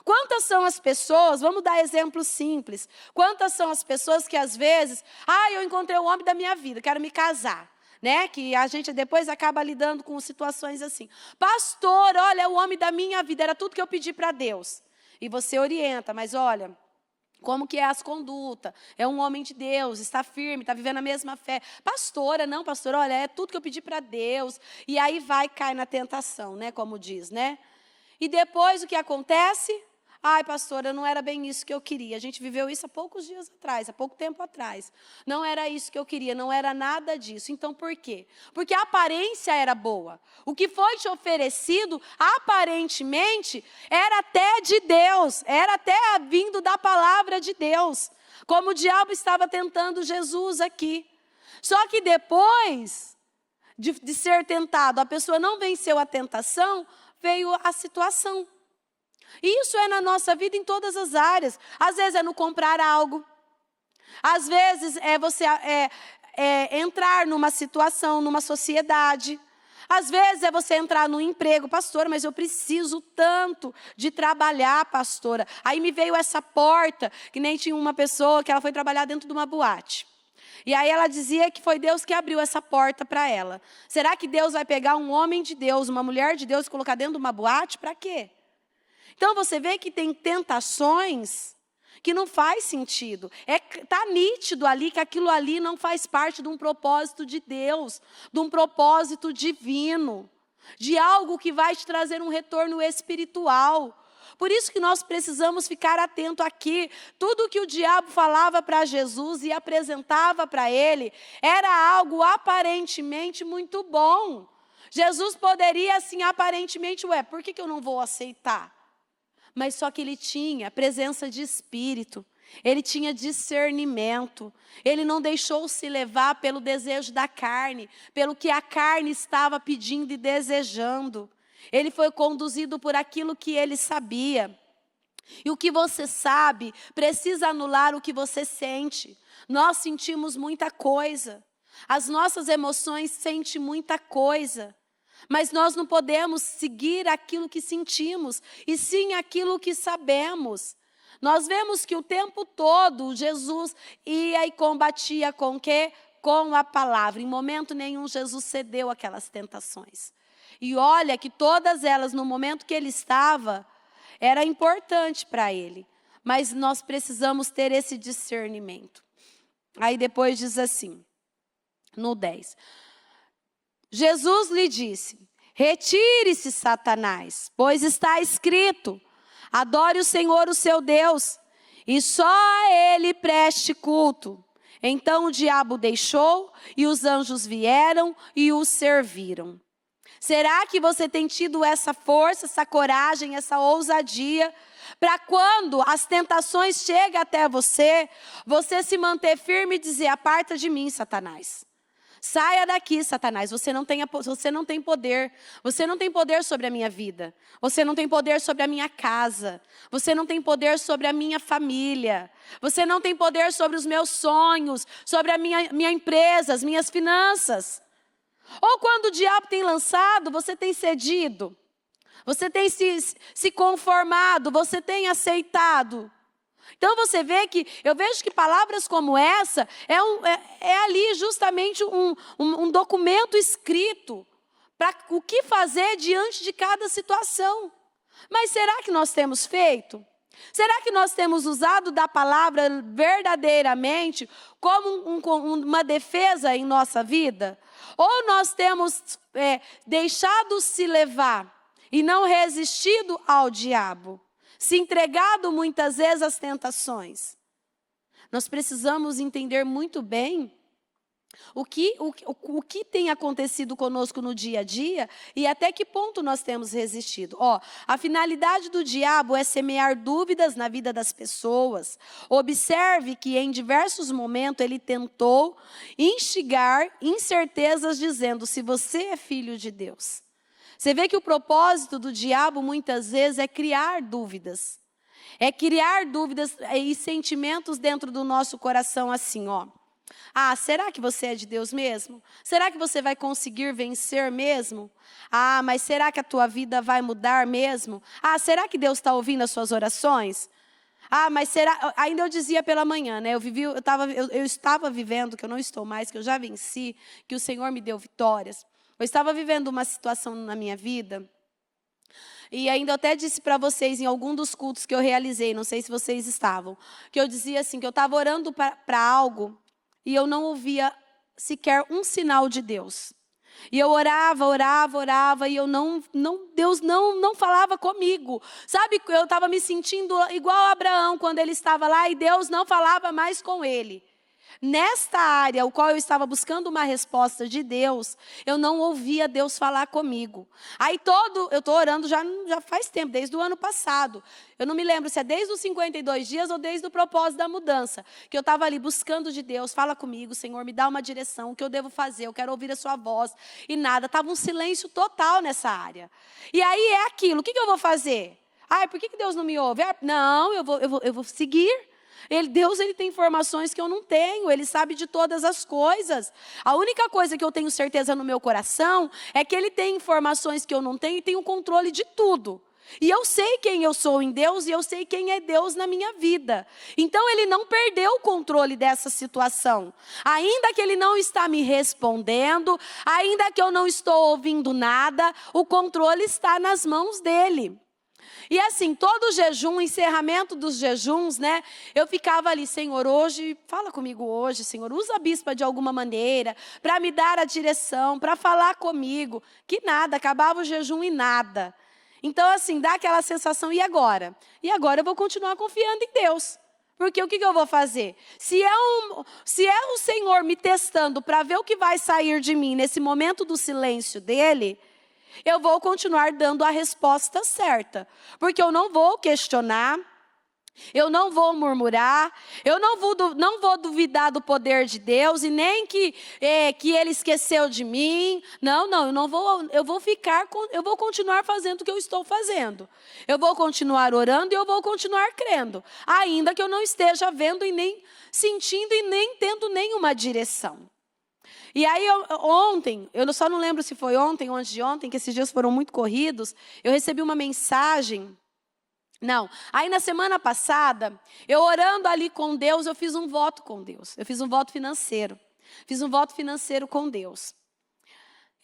Quantas são as pessoas, vamos dar exemplos simples, quantas são as pessoas que às vezes, eu encontrei o homem da minha vida, quero me casar. Né? Que a gente depois acaba lidando com situações assim. Pastor, olha, é o homem da minha vida, era tudo que eu pedi para Deus. E você orienta, mas olha, Como que é as condutas? É um homem de Deus, está firme, está vivendo a mesma fé. Pastora, não, pastora, olha, é tudo que eu pedi para Deus. E aí cai na tentação, né, como diz, né? E depois o que acontece? Ai, pastora, não era bem isso que eu queria. A gente viveu isso há poucos dias atrás, há pouco tempo atrás. Não era isso que eu queria, não era nada disso. Então, por quê? Porque a aparência era boa. O que foi te oferecido, aparentemente, era até de Deus, era até vindo da palavra de Deus. Como o diabo estava tentando Jesus aqui. Só que depois de ser tentado, a pessoa não venceu a tentação, veio a situação. E isso é na nossa vida em todas as áreas. Às vezes é no comprar algo. Às vezes é você entrar numa situação, numa sociedade. Às vezes é você entrar num emprego. Pastora, mas eu preciso tanto de trabalhar, pastora. Aí me veio essa porta, que nem tinha uma pessoa que ela foi trabalhar dentro de uma boate. E aí ela dizia que foi Deus que abriu essa porta para ela. Será que Deus vai pegar um homem de Deus, uma mulher de Deus e colocar dentro de uma boate? Para quê? Então, você vê que tem tentações que não faz sentido. Está nítido ali que aquilo ali não faz parte de um propósito de Deus, de um propósito divino, de algo que vai te trazer um retorno espiritual. Por isso que nós precisamos ficar atento aqui. Tudo que o diabo falava para Jesus e apresentava para ele era algo aparentemente muito bom. Jesus poderia, assim, aparentemente, por que eu não vou aceitar? Mas só que ele tinha presença de espírito, ele tinha discernimento, ele não deixou se levar pelo desejo da carne, pelo que a carne estava pedindo e desejando. Ele foi conduzido por aquilo que ele sabia. E o que você sabe precisa anular o que você sente. Nós sentimos muita coisa, as nossas emoções sentem muita coisa. Mas nós não podemos seguir aquilo que sentimos, e sim aquilo que sabemos. Nós vemos que o tempo todo Jesus ia e combatia com o quê? Com a palavra. Em momento nenhum Jesus cedeu àquelas tentações. E olha que todas elas, no momento que ele estava, era importante para ele. Mas nós precisamos ter esse discernimento. Aí depois diz assim, no 10. Jesus lhe disse: retire-se, Satanás, pois está escrito: adore o Senhor, o seu Deus, e só a ele preste culto. Então o diabo deixou, e os anjos vieram e o serviram. Será que você tem tido essa força, essa coragem, essa ousadia, para quando as tentações chegam até você, você se manter firme e dizer: aparta de mim, Satanás. Saia daqui, Satanás, você não tem poder. Você não tem poder sobre a minha vida. Você não tem poder sobre a minha casa. Você não tem poder sobre a minha família. Você não tem poder sobre os meus sonhos, sobre a minha empresa, as minhas finanças. Ou quando o diabo tem lançado, você tem cedido. Você tem se conformado, você tem aceitado. Então você vê que, eu vejo que palavras como essa, é ali justamente um documento escrito, para o que fazer diante de cada situação. Mas será que nós temos feito? Será que nós temos usado da palavra verdadeiramente como uma defesa em nossa vida? Ou nós temos deixado se levar e não resistido ao diabo? Se entregado muitas vezes às tentações. Nós precisamos entender muito bem o que tem acontecido conosco no dia a dia e até que ponto nós temos resistido. A finalidade do diabo é semear dúvidas na vida das pessoas. Observe que em diversos momentos ele tentou instigar incertezas dizendo: se você é filho de Deus. Você vê que o propósito do diabo muitas vezes é criar dúvidas. É criar dúvidas e sentimentos dentro do nosso coração assim, será que você é de Deus mesmo? Será que você vai conseguir vencer mesmo? Mas será que a tua vida vai mudar mesmo? Será que Deus está ouvindo as suas orações? Mas será... Ainda eu dizia pela manhã, né? Eu estava vivendo, que eu não estou mais, que eu já venci, que o Senhor me deu vitórias. Eu estava vivendo uma situação na minha vida E ainda eu até disse para vocês em algum dos cultos que eu realizei, não sei se vocês estavam, que eu dizia assim, que eu estava orando para algo e eu não ouvia sequer um sinal de Deus. E eu orava e Deus não falava comigo. Sabe, eu estava me sentindo igual a Abraão quando ele estava lá e Deus não falava mais com ele. Nesta área, o qual eu estava buscando uma resposta de Deus, eu não ouvia Deus falar comigo. Aí eu estou orando já faz tempo, desde o ano passado. Eu não me lembro se é desde os 52 dias ou desde o propósito da mudança. Que eu estava ali buscando de Deus, fala comigo, Senhor, me dá uma direção, o que eu devo fazer, eu quero ouvir a sua voz. E nada, estava um silêncio total nessa área. E aí é aquilo, o que eu vou fazer? Ai, por que Deus não me ouve? Não, eu vou seguir. Deus ele tem informações que eu não tenho, Ele sabe de todas as coisas. A única coisa que eu tenho certeza no meu coração é que Ele tem informações que eu não tenho e tem o controle de tudo. E eu sei quem eu sou em Deus e eu sei quem é Deus na minha vida. Então Ele não perdeu o controle dessa situação. Ainda que Ele não está me respondendo, ainda que eu não estou ouvindo nada, o controle está nas mãos dEle. E assim, todo jejum, encerramento dos jejuns, né? Eu ficava ali, Senhor, hoje, fala comigo hoje, Senhor, usa a bispa de alguma maneira, para me dar a direção, para falar comigo. Que nada, acabava o jejum e nada. Então assim, dá aquela sensação, e agora? E agora eu vou continuar confiando em Deus. Porque o que eu vou fazer? Se é o Senhor me testando para ver o que vai sair de mim nesse momento do silêncio dEle, eu vou continuar dando a resposta certa. Porque eu não vou questionar, eu não vou murmurar, eu não vou duvidar do poder de Deus e nem que Ele esqueceu de mim. Não, eu vou continuar fazendo o que eu estou fazendo. Eu vou continuar orando e eu vou continuar crendo. Ainda que eu não esteja vendo e nem sentindo e nem tendo nenhuma direção. E aí ontem, eu só não lembro se foi ontem ou antes de ontem, que esses dias foram muito corridos, eu recebi uma mensagem. Não, aí na semana passada, eu orando ali com Deus, eu fiz um voto com Deus. Eu fiz um voto financeiro. Fiz um voto financeiro com Deus.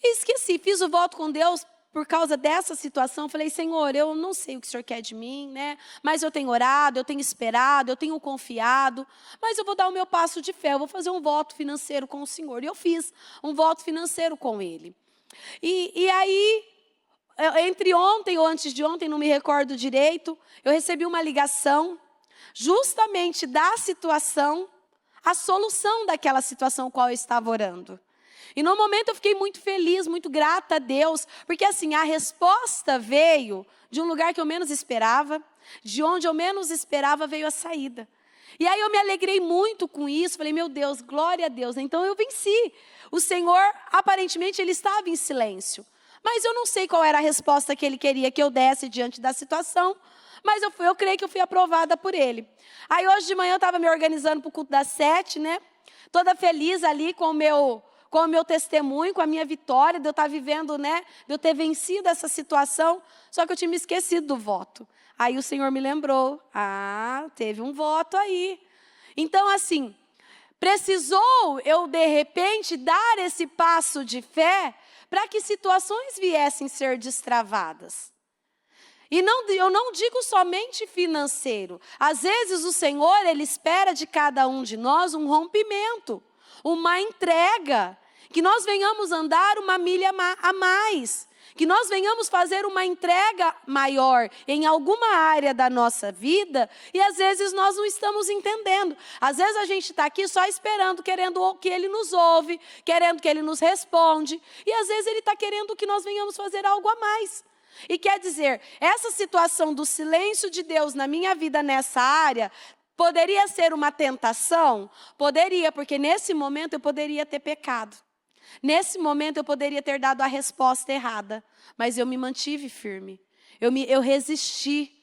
E esqueci, fiz o voto com Deus por causa dessa situação. Falei, Senhor, eu não sei o que o Senhor quer de mim, né? Mas eu tenho orado, eu tenho esperado, eu tenho confiado. Mas eu vou dar o meu passo de fé, eu vou fazer um voto financeiro com o Senhor. E eu fiz um voto financeiro com Ele. E aí, entre ontem ou antes de ontem, não me recordo direito, eu recebi uma ligação justamente da situação, a solução daquela situação qual eu estava orando. E no momento eu fiquei muito feliz, muito grata a Deus, porque assim, a resposta veio de um lugar que eu menos esperava, de onde eu menos esperava veio a saída. E aí eu me alegrei muito com isso, falei, meu Deus, glória a Deus, então eu venci. O Senhor, aparentemente, Ele estava em silêncio, mas eu não sei qual era a resposta que Ele queria que eu desse diante da situação, mas eu creio que eu fui aprovada por Ele. Aí hoje de manhã eu estava me organizando para o culto das 7, né? Toda feliz ali com o meu testemunho, com a minha vitória, de eu estar vivendo, né? De eu ter vencido essa situação, só que eu tinha me esquecido do voto. Aí o Senhor me lembrou, teve um voto aí. Então assim, precisou eu de repente dar esse passo de fé para que situações viessem ser destravadas. E eu não digo somente financeiro. Às vezes o Senhor, Ele espera de cada um de nós um rompimento, uma entrega, que nós venhamos andar uma milha a mais, que nós venhamos fazer uma entrega maior em alguma área da nossa vida, e às vezes nós não estamos entendendo. Às vezes a gente está aqui só esperando, querendo que Ele nos ouve, querendo que Ele nos responde, e às vezes Ele está querendo que nós venhamos fazer algo a mais. E quer dizer, essa situação do silêncio de Deus na minha vida nessa área, poderia ser uma tentação? Poderia, porque nesse momento eu poderia ter pecado. Nesse momento eu poderia ter dado a resposta errada, mas eu me mantive firme, eu resisti.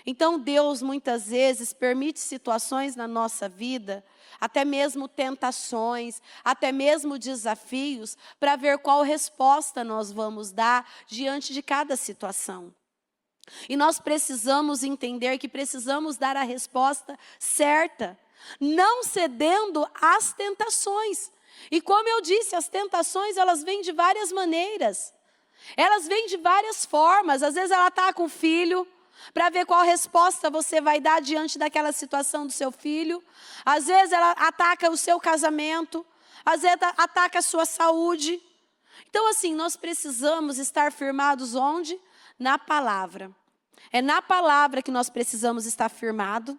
Então Deus muitas vezes permite situações na nossa vida, até mesmo tentações, até mesmo desafios, para ver qual resposta nós vamos dar diante de cada situação. E nós precisamos entender que precisamos dar a resposta certa, não cedendo às tentações. E como eu disse, as tentações, elas vêm de várias maneiras. Elas vêm de várias formas. Às vezes ela está com o filho, para ver qual resposta você vai dar diante daquela situação do seu filho. Às vezes ela ataca o seu casamento, às vezes ataca a sua saúde. Então assim, nós precisamos estar firmados onde? Na palavra. É na palavra que nós precisamos estar firmados.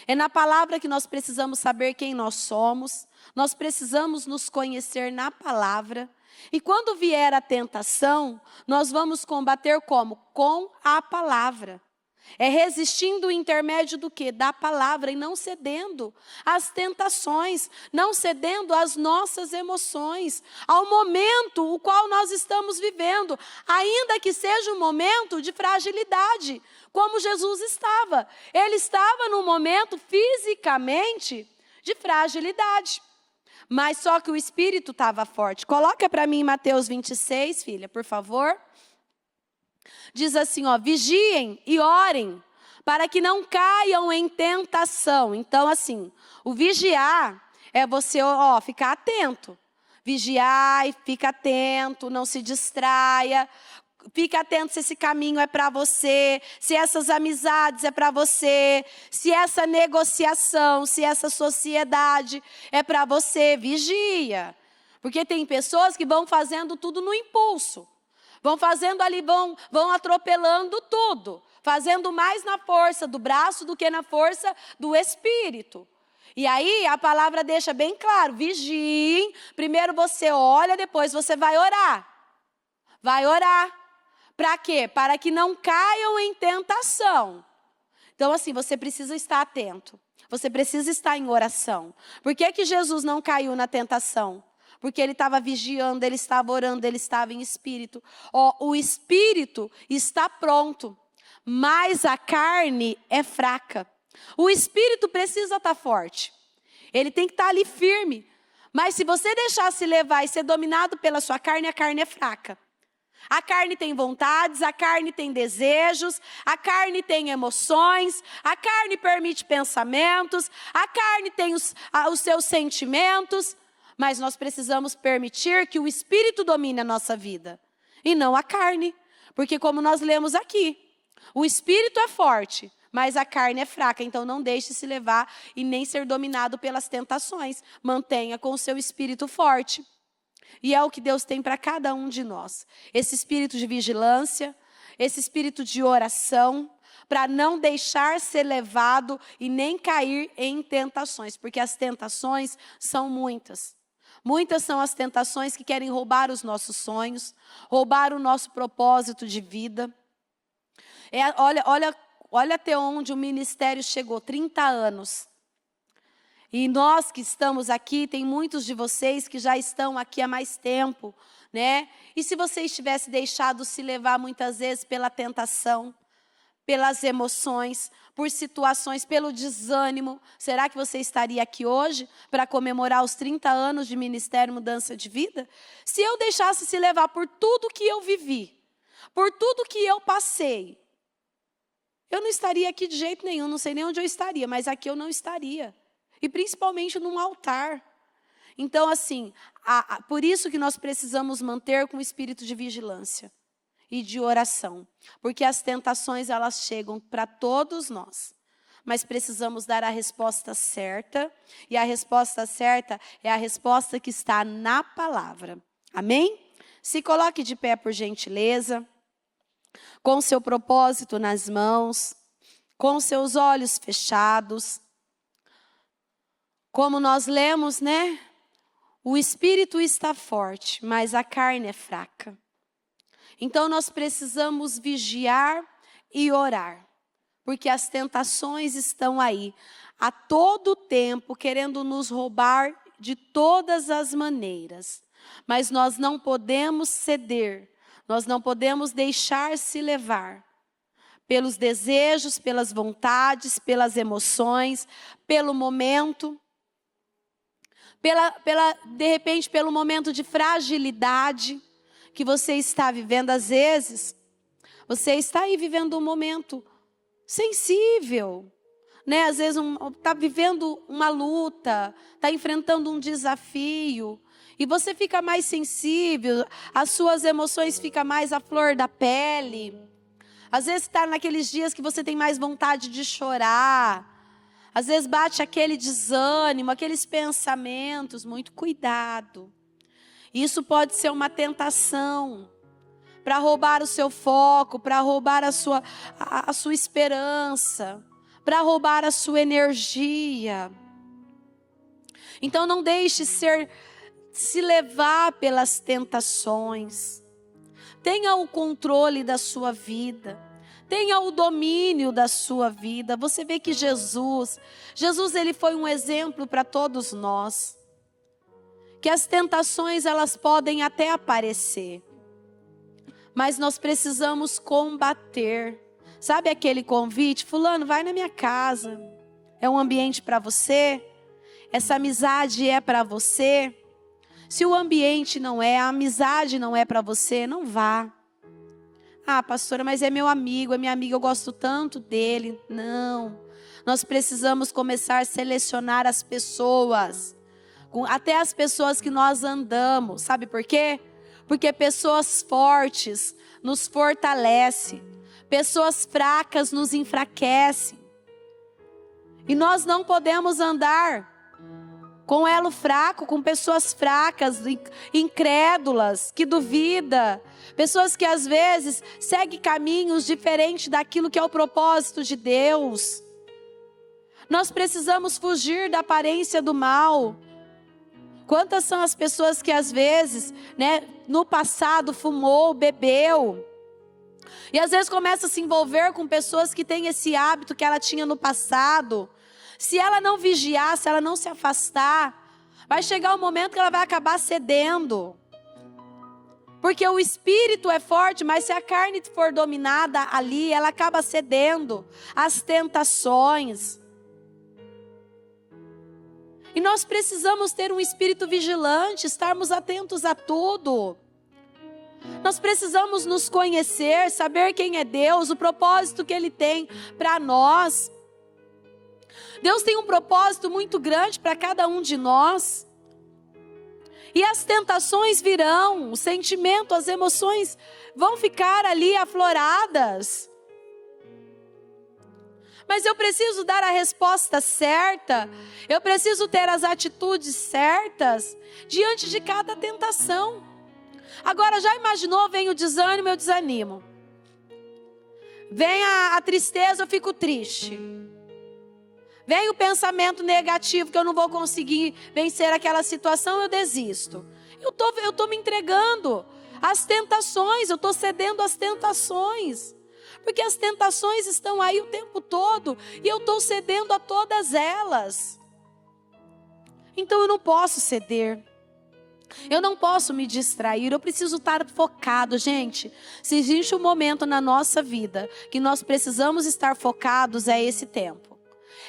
É na palavra que nós precisamos saber quem nós somos. Nós precisamos nos conhecer na palavra. E quando vier a tentação, nós vamos combater como? Com a palavra. É resistindo o intermédio do quê? Da palavra e não cedendo às tentações, não cedendo às nossas emoções, ao momento o qual nós estamos vivendo, ainda que seja um momento de fragilidade, como Jesus estava. Ele estava num momento fisicamente de fragilidade, mas só que o espírito estava forte. Coloca para mim Mateus 26, filha, por favor. Diz assim, ó, vigiem e orem, para que não caiam em tentação. Então, assim, o vigiar é você, ó, ficar atento. Vigiar e fica atento, não se distraia. Fica atento se esse caminho é para você, se essas amizades é para você, se essa negociação, se essa sociedade é para você. Vigia. Porque tem pessoas que vão fazendo tudo no impulso. Vão fazendo ali, vão atropelando tudo. Fazendo mais na força do braço do que na força do espírito. E aí a palavra deixa bem claro, vigiem. Primeiro você olha, depois você vai orar. Vai orar. Para quê? Para que não caiam em tentação. Então assim, você precisa estar atento. Você precisa estar em oração. Por que que Jesus não caiu na tentação? Porque ele estava vigiando, ele estava orando, ele estava em espírito. O espírito está pronto, mas a carne é fraca. O espírito precisa estar forte. Ele tem que estar ali firme. Mas se você deixar se levar e ser dominado pela sua carne, a carne é fraca. A carne tem vontades, a carne tem desejos, a carne tem emoções, a carne permite pensamentos, a carne tem os seus sentimentos. Mas nós precisamos permitir que o Espírito domine a nossa vida, e não a carne. Porque como nós lemos aqui, o Espírito é forte, mas a carne é fraca. Então não deixe se levar e nem ser dominado pelas tentações. Mantenha com o seu Espírito forte. E é o que Deus tem para cada um de nós. Esse espírito de vigilância, esse espírito de oração, para não deixar ser levado e nem cair em tentações. Porque as tentações são muitas. Muitas são as tentações que querem roubar os nossos sonhos, roubar o nosso propósito de vida. Olha até onde o ministério chegou, 30 anos. E nós que estamos aqui, tem muitos de vocês que já estão aqui há mais tempo, né? E se vocês tivessem deixado se levar muitas vezes pela tentação, pelas emoções, por situações, pelo desânimo, será que você estaria aqui hoje para comemorar os 30 anos de Ministério Mudança de Vida? Se eu deixasse se levar por tudo que eu vivi, por tudo que eu passei, eu não estaria aqui de jeito nenhum, não sei nem onde eu estaria, mas aqui eu não estaria. E principalmente num altar. Então, assim, por isso que nós precisamos manter com o espírito de vigilância e de oração. Porque as tentações, elas chegam para todos nós. Mas precisamos dar a resposta certa. E a resposta certa é a resposta que está na palavra. Amém? Se coloque de pé, por gentileza. Com seu propósito nas mãos. Com seus olhos fechados. Como nós lemos, né? O espírito está forte, mas a carne é fraca. Então nós precisamos vigiar e orar. Porque as tentações estão aí, a todo tempo, querendo nos roubar de todas as maneiras. Mas nós não podemos ceder, nós não podemos deixar-se levar pelos desejos, pelas vontades, pelas emoções, pelo momento. De repente, pelo momento de fragilidade que você está vivendo. Às vezes, você está aí vivendo um momento sensível, né? Às vezes está vivendo uma luta, está enfrentando um desafio, E você fica mais sensível, as suas emoções ficam mais à flor da pele. Às vezes está naqueles dias que você tem mais vontade de chorar. Às vezes bate aquele desânimo, aqueles pensamentos. Muito cuidado. Isso pode ser uma tentação para roubar o seu foco, para roubar a sua esperança, para roubar a sua energia. Então não deixe se levar pelas tentações. Tenha o controle da sua vida. Tenha o domínio da sua vida. Você vê que Jesus ele foi um exemplo para todos nós. Que as tentações elas podem até aparecer. Mas nós precisamos combater. Sabe aquele convite? Fulano, vai na minha casa. É um ambiente para você? Essa amizade é para você? Se o ambiente não é, a amizade não é para você, não vá. Ah, pastora, mas é meu amigo, é minha amiga, eu gosto tanto dele. Não. Nós precisamos começar a selecionar as pessoas. Até as pessoas que nós andamos. Sabe por quê? Porque pessoas fortes nos fortalecem. Pessoas fracas nos enfraquecem. E nós não podemos andar com elo fraco, com pessoas fracas, incrédulas, que duvidam. Pessoas que às vezes seguem caminhos diferentes daquilo que é o propósito de Deus. Nós precisamos fugir da aparência do mal. Quantas são as pessoas que às vezes, no passado fumou, bebeu. E às vezes começa a se envolver com pessoas que têm esse hábito que ela tinha no passado. Se ela não vigiar, se ela não se afastar, vai chegar um momento que ela vai acabar cedendo. Porque o espírito é forte, mas se a carne for dominada ali, ela acaba cedendo às tentações. E nós precisamos ter um espírito vigilante, estarmos atentos a tudo. Nós precisamos nos conhecer, saber quem é Deus, o propósito que Ele tem para nós. Deus tem um propósito muito grande para cada um de nós. E as tentações virão, o sentimento, as emoções vão ficar ali afloradas. Mas eu preciso dar a resposta certa, eu preciso ter as atitudes certas diante de cada tentação. Agora, já imaginou, vem o desânimo, eu desanimo. Vem a tristeza, eu fico triste. Vem o pensamento negativo que eu não vou conseguir vencer aquela situação, eu desisto. Eu tô me entregando às tentações, eu estou cedendo às tentações. Porque as tentações estão aí o tempo todo e eu estou cedendo a todas elas. Então eu não posso ceder. Eu não posso me distrair, eu preciso estar focado. Gente, se existe um momento na nossa vida que nós precisamos estar focados, é esse tempo.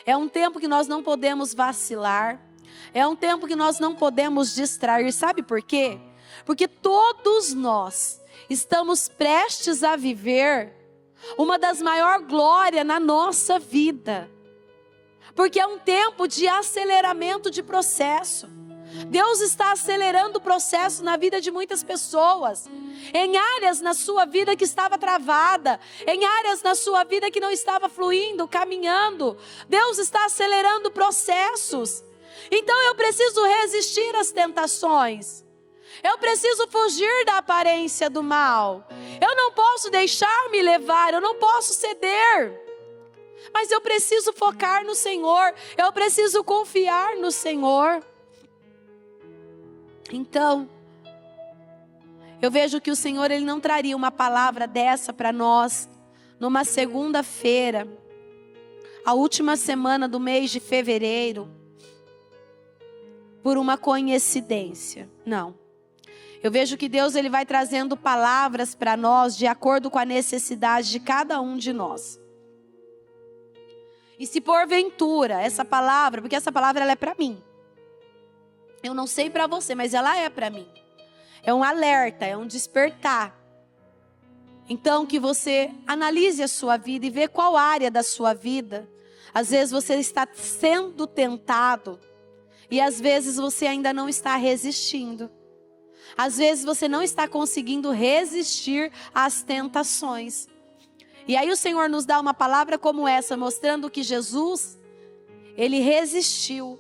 É um tempo que nós não podemos vacilar. É um tempo que nós não podemos distrair. Sabe por quê? Porque todos nós estamos prestes a viver uma das maiores glórias na nossa vida. Porque é um tempo de aceleramento de processo. Deus está acelerando o processo na vida de muitas pessoas. Em áreas na sua vida que estava travada. Em áreas na sua vida que não estava fluindo, caminhando. Deus está acelerando processos. Então eu preciso resistir às tentações. Eu preciso fugir da aparência do mal. Eu não posso deixar-me levar, eu não posso ceder. Mas eu preciso focar no Senhor. Eu preciso confiar no Senhor. Então, eu vejo que o Senhor Ele não traria uma palavra dessa para nós numa segunda-feira, a última semana do mês de fevereiro, por uma coincidência. Não. Eu vejo que Deus Ele vai trazendo palavras para nós de acordo com a necessidade de cada um de nós. E se porventura essa palavra, porque essa palavra ela é para mim. Eu não sei para você, mas ela é para mim. É um alerta, é um despertar. Então que você analise a sua vida e vê qual área da sua vida. Às vezes você está sendo tentado e às vezes você ainda não está resistindo. Às vezes você não está conseguindo resistir às tentações. E aí o Senhor nos dá uma palavra como essa, mostrando que Jesus, ele resistiu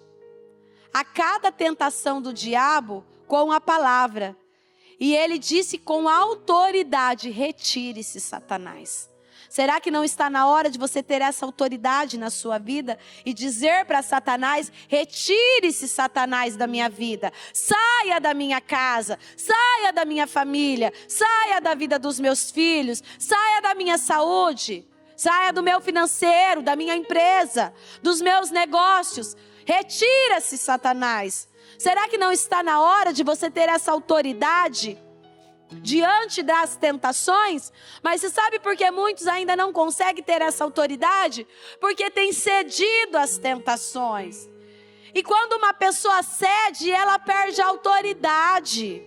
a cada tentação do diabo com a palavra. E ele disse com autoridade: retire-se, Satanás. Será que não está na hora de você ter essa autoridade na sua vida e dizer para Satanás: retire-se, Satanás, da minha vida, saia da minha casa, saia da minha família, saia da vida dos meus filhos, saia da minha saúde, saia do meu financeiro, da minha empresa, dos meus negócios. Retira-se, Satanás. Será que não está na hora de você ter essa autoridade diante das tentações? Mas você sabe por que muitos ainda não conseguem ter essa autoridade? Porque tem cedido às tentações. E quando uma pessoa cede, ela perde a autoridade.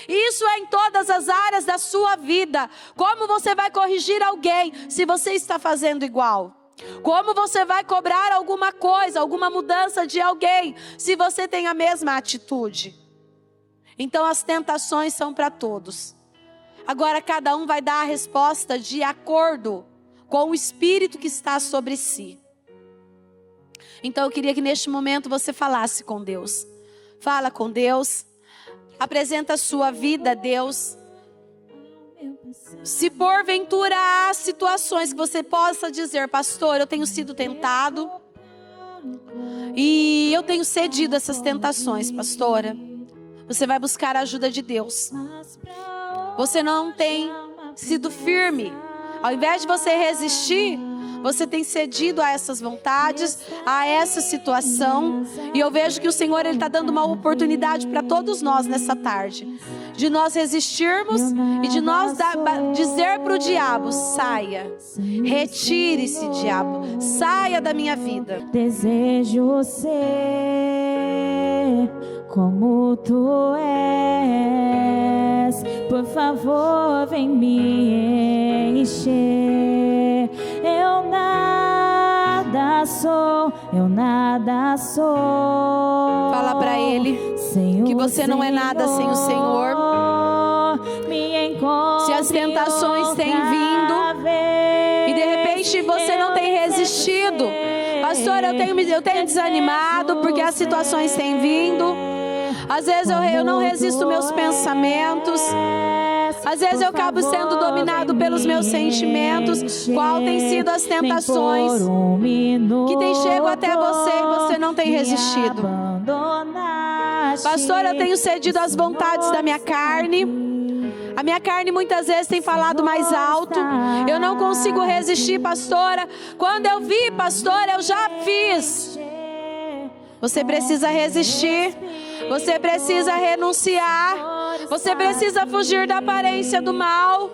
Isso é em todas as áreas da sua vida. Como você vai corrigir alguém se você está fazendo igual? Como você vai cobrar alguma coisa, alguma mudança de alguém, se você tem a mesma atitude? Então as tentações são para todos. Agora cada um vai dar a resposta de acordo com o espírito que está sobre si. Então eu queria que neste momento você falasse com Deus. Fala com Deus. Apresenta a sua vida a Deus. Se porventura há situações que você possa dizer: pastor, eu tenho sido tentado e eu tenho cedido a essas tentações, pastora. Você vai buscar a ajuda de Deus. Você não tem sido firme. Ao invés de você resistir, você tem cedido a essas vontades, a essa situação. E eu vejo que o Senhor está dando uma oportunidade para todos nós nessa tarde, de nós resistirmos e de nós dizer para o diabo: saia, retire-se, diabo, saia da minha vida. Desejo ser como tu és, por favor vem me encher. Eu nada sou. Fala para Ele que você não é nada sem o Senhor. Se as tentações têm vindo e de repente você não tem resistido, pastor, eu tenho desanimado porque as situações têm vindo. Às vezes eu não resisto meus pensamentos. Às vezes eu acabo sendo dominado pelos meus sentimentos. Qual tem sido as tentações que tem chegado até você e você não tem resistido? Pastor, eu tenho cedido às vontades da minha carne. A minha carne muitas vezes tem falado mais alto. Eu não consigo resistir, pastora. Quando eu vi, pastora, eu já fiz. Você precisa resistir. Você precisa renunciar. Você precisa fugir da aparência do mal.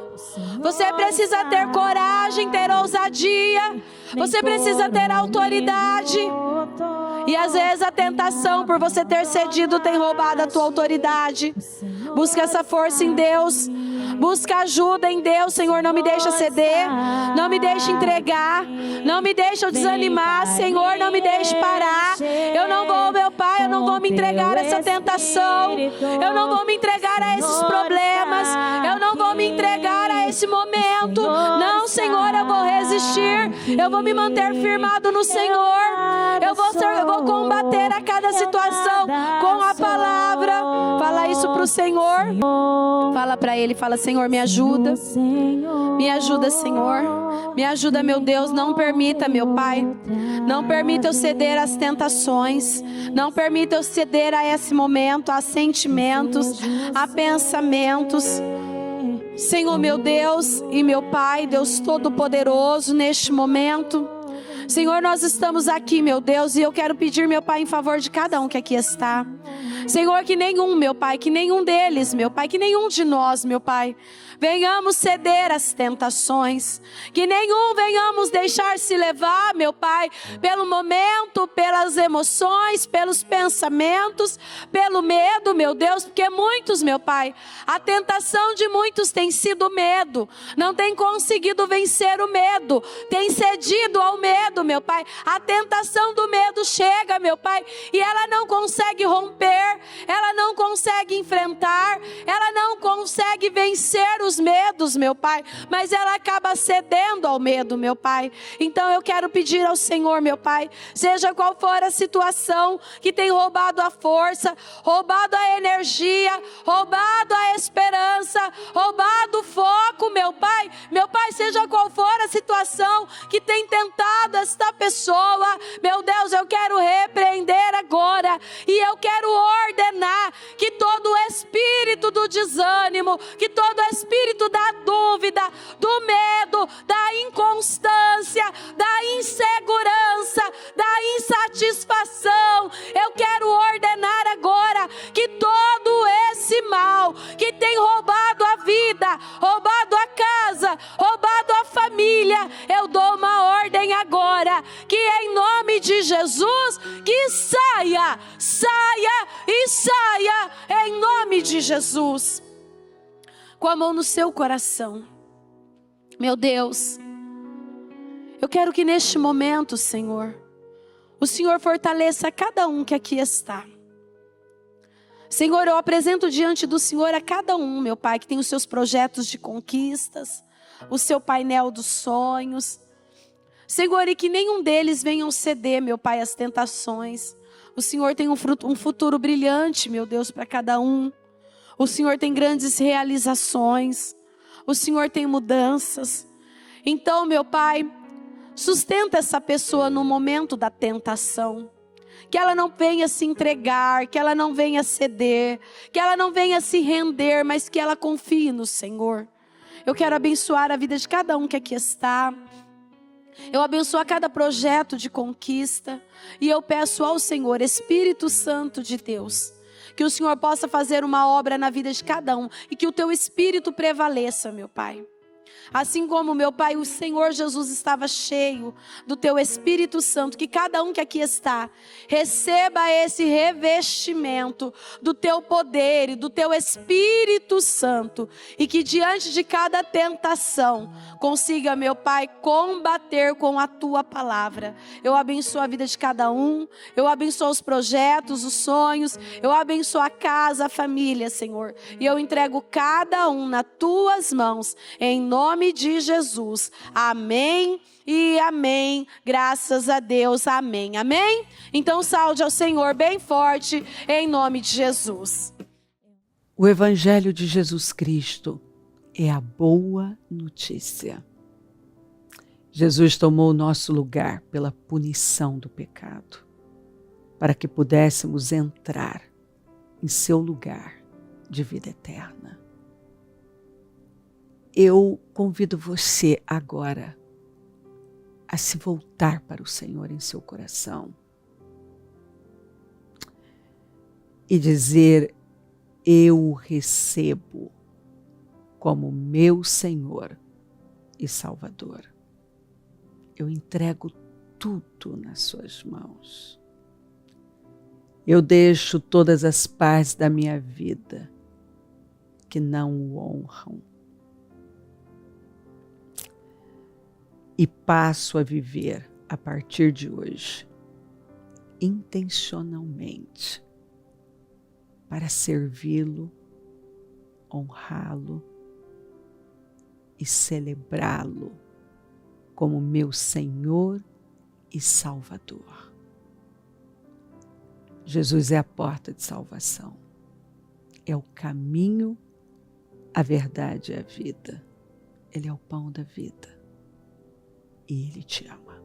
Você precisa ter coragem, ter ousadia. Você precisa ter autoridade. E às vezes a tentação, por você ter cedido, tem roubado a tua autoridade. Busca essa força em Deus. Busca ajuda em Deus. Senhor, não me deixa ceder. Não me deixe entregar. Não me deixe desanimar. Senhor, não me deixe parar. Eu não vou, meu Pai, eu não vou me entregar a essa tentação. Eu não vou me entregar a esses problemas. Eu não vou me entregar a esse momento. Não, Senhor, eu vou resistir. Eu vou me manter firmado no Senhor. Eu vou combater a cada situação com a palavra. Fala isso para o Senhor. Fala para Ele, fala: Senhor, me ajuda. Me ajuda, Senhor. Me ajuda, meu Deus. Não permita, meu Pai. Não permita eu ceder às tentações. Não permita eu ceder a esse momento, a sentimentos, a pensamentos. Senhor, meu Deus e meu Pai, Deus Todo-Poderoso, neste momento, Senhor, nós estamos aqui, meu Deus, e eu quero pedir, meu Pai, em favor de cada um que aqui está. Senhor, que nenhum, meu Pai, que nenhum deles, meu Pai, que nenhum de nós, meu Pai, venhamos ceder às tentações, que nenhum venhamos deixar-se levar, meu Pai, pelo momento, pelas emoções, pelos pensamentos, pelo medo, meu Deus, porque muitos, meu Pai, a tentação de muitos tem sido o medo, não tem conseguido vencer o medo, tem cedido ao medo, meu Pai. A tentação do medo chega, meu Pai, e ela não consegue romper. ela não consegue enfrentar, ela não consegue vencer os medos, meu Pai, mas ela acaba cedendo ao medo, meu Pai. Então eu quero pedir ao Senhor, meu Pai, seja qual for a situação que tem roubado a força, roubado a energia, roubado a esperança, roubado o foco, meu Pai, seja qual for a situação que tem tentado esta pessoa, meu Deus, eu quero repreender agora, e eu quero ordenar que todo espírito do desânimo, que todo espírito da dúvida, do medo, da inconstância, da insegurança, da insatisfação, eu quero ordenar agora que todo esse mal que tem roubado a vida, roubado a casa, roubado a família, eu dou uma ordem agora, que em nome de Jesus, que saia e saia em nome de Jesus. Com a mão no seu coração, meu Deus, eu quero que neste momento, Senhor, o Senhor fortaleça cada um que aqui está. Senhor, eu apresento diante do Senhor a cada um, meu Pai, que tem os seus projetos de conquistas, o seu painel dos sonhos. Senhor, e que nenhum deles venham ceder, meu Pai, às tentações. O Senhor tem um futuro brilhante, meu Deus, para cada um. O Senhor tem grandes realizações. O Senhor tem mudanças. Então, meu Pai, sustenta essa pessoa no momento da tentação. Que ela não venha se entregar, que ela não venha ceder, que ela não venha se render, mas que ela confie no Senhor. Eu quero abençoar a vida de cada um que aqui está. Eu abençoo a cada projeto de conquista. E eu peço ao Senhor, Espírito Santo de Deus, que o Senhor possa fazer uma obra na vida de cada um. E que o teu Espírito prevaleça, meu Pai. Assim como, meu Pai, o Senhor Jesus estava cheio do teu Espírito Santo, que cada um que aqui está, receba esse revestimento do teu poder e do teu Espírito Santo, e que diante de cada tentação, consiga, meu Pai, combater com a tua palavra. Eu abençoo a vida de cada um, eu abençoo os projetos, os sonhos, eu abençoo a casa, a família, Senhor, e eu entrego cada um nas tuas mãos, em nome de Jesus, amém e amém, graças a Deus, amém, amém? Então saúde ao Senhor bem forte, em nome de Jesus. O Evangelho de Jesus Cristo é a boa notícia. Jesus tomou o nosso lugar pela punição do pecado, para que pudéssemos entrar em seu lugar de vida eterna. Eu convido você agora a se voltar para o Senhor em seu coração e dizer: eu o recebo como meu Senhor e Salvador. Eu entrego tudo nas suas mãos. Eu deixo todas as partes da minha vida que não o honram e passo a viver a partir de hoje, intencionalmente, para servi-lo, honrá-lo e celebrá-lo como meu Senhor e Salvador. Jesus é a porta de salvação, é o caminho, a verdade e a vida. Ele é o pão da vida. E Ele te ama.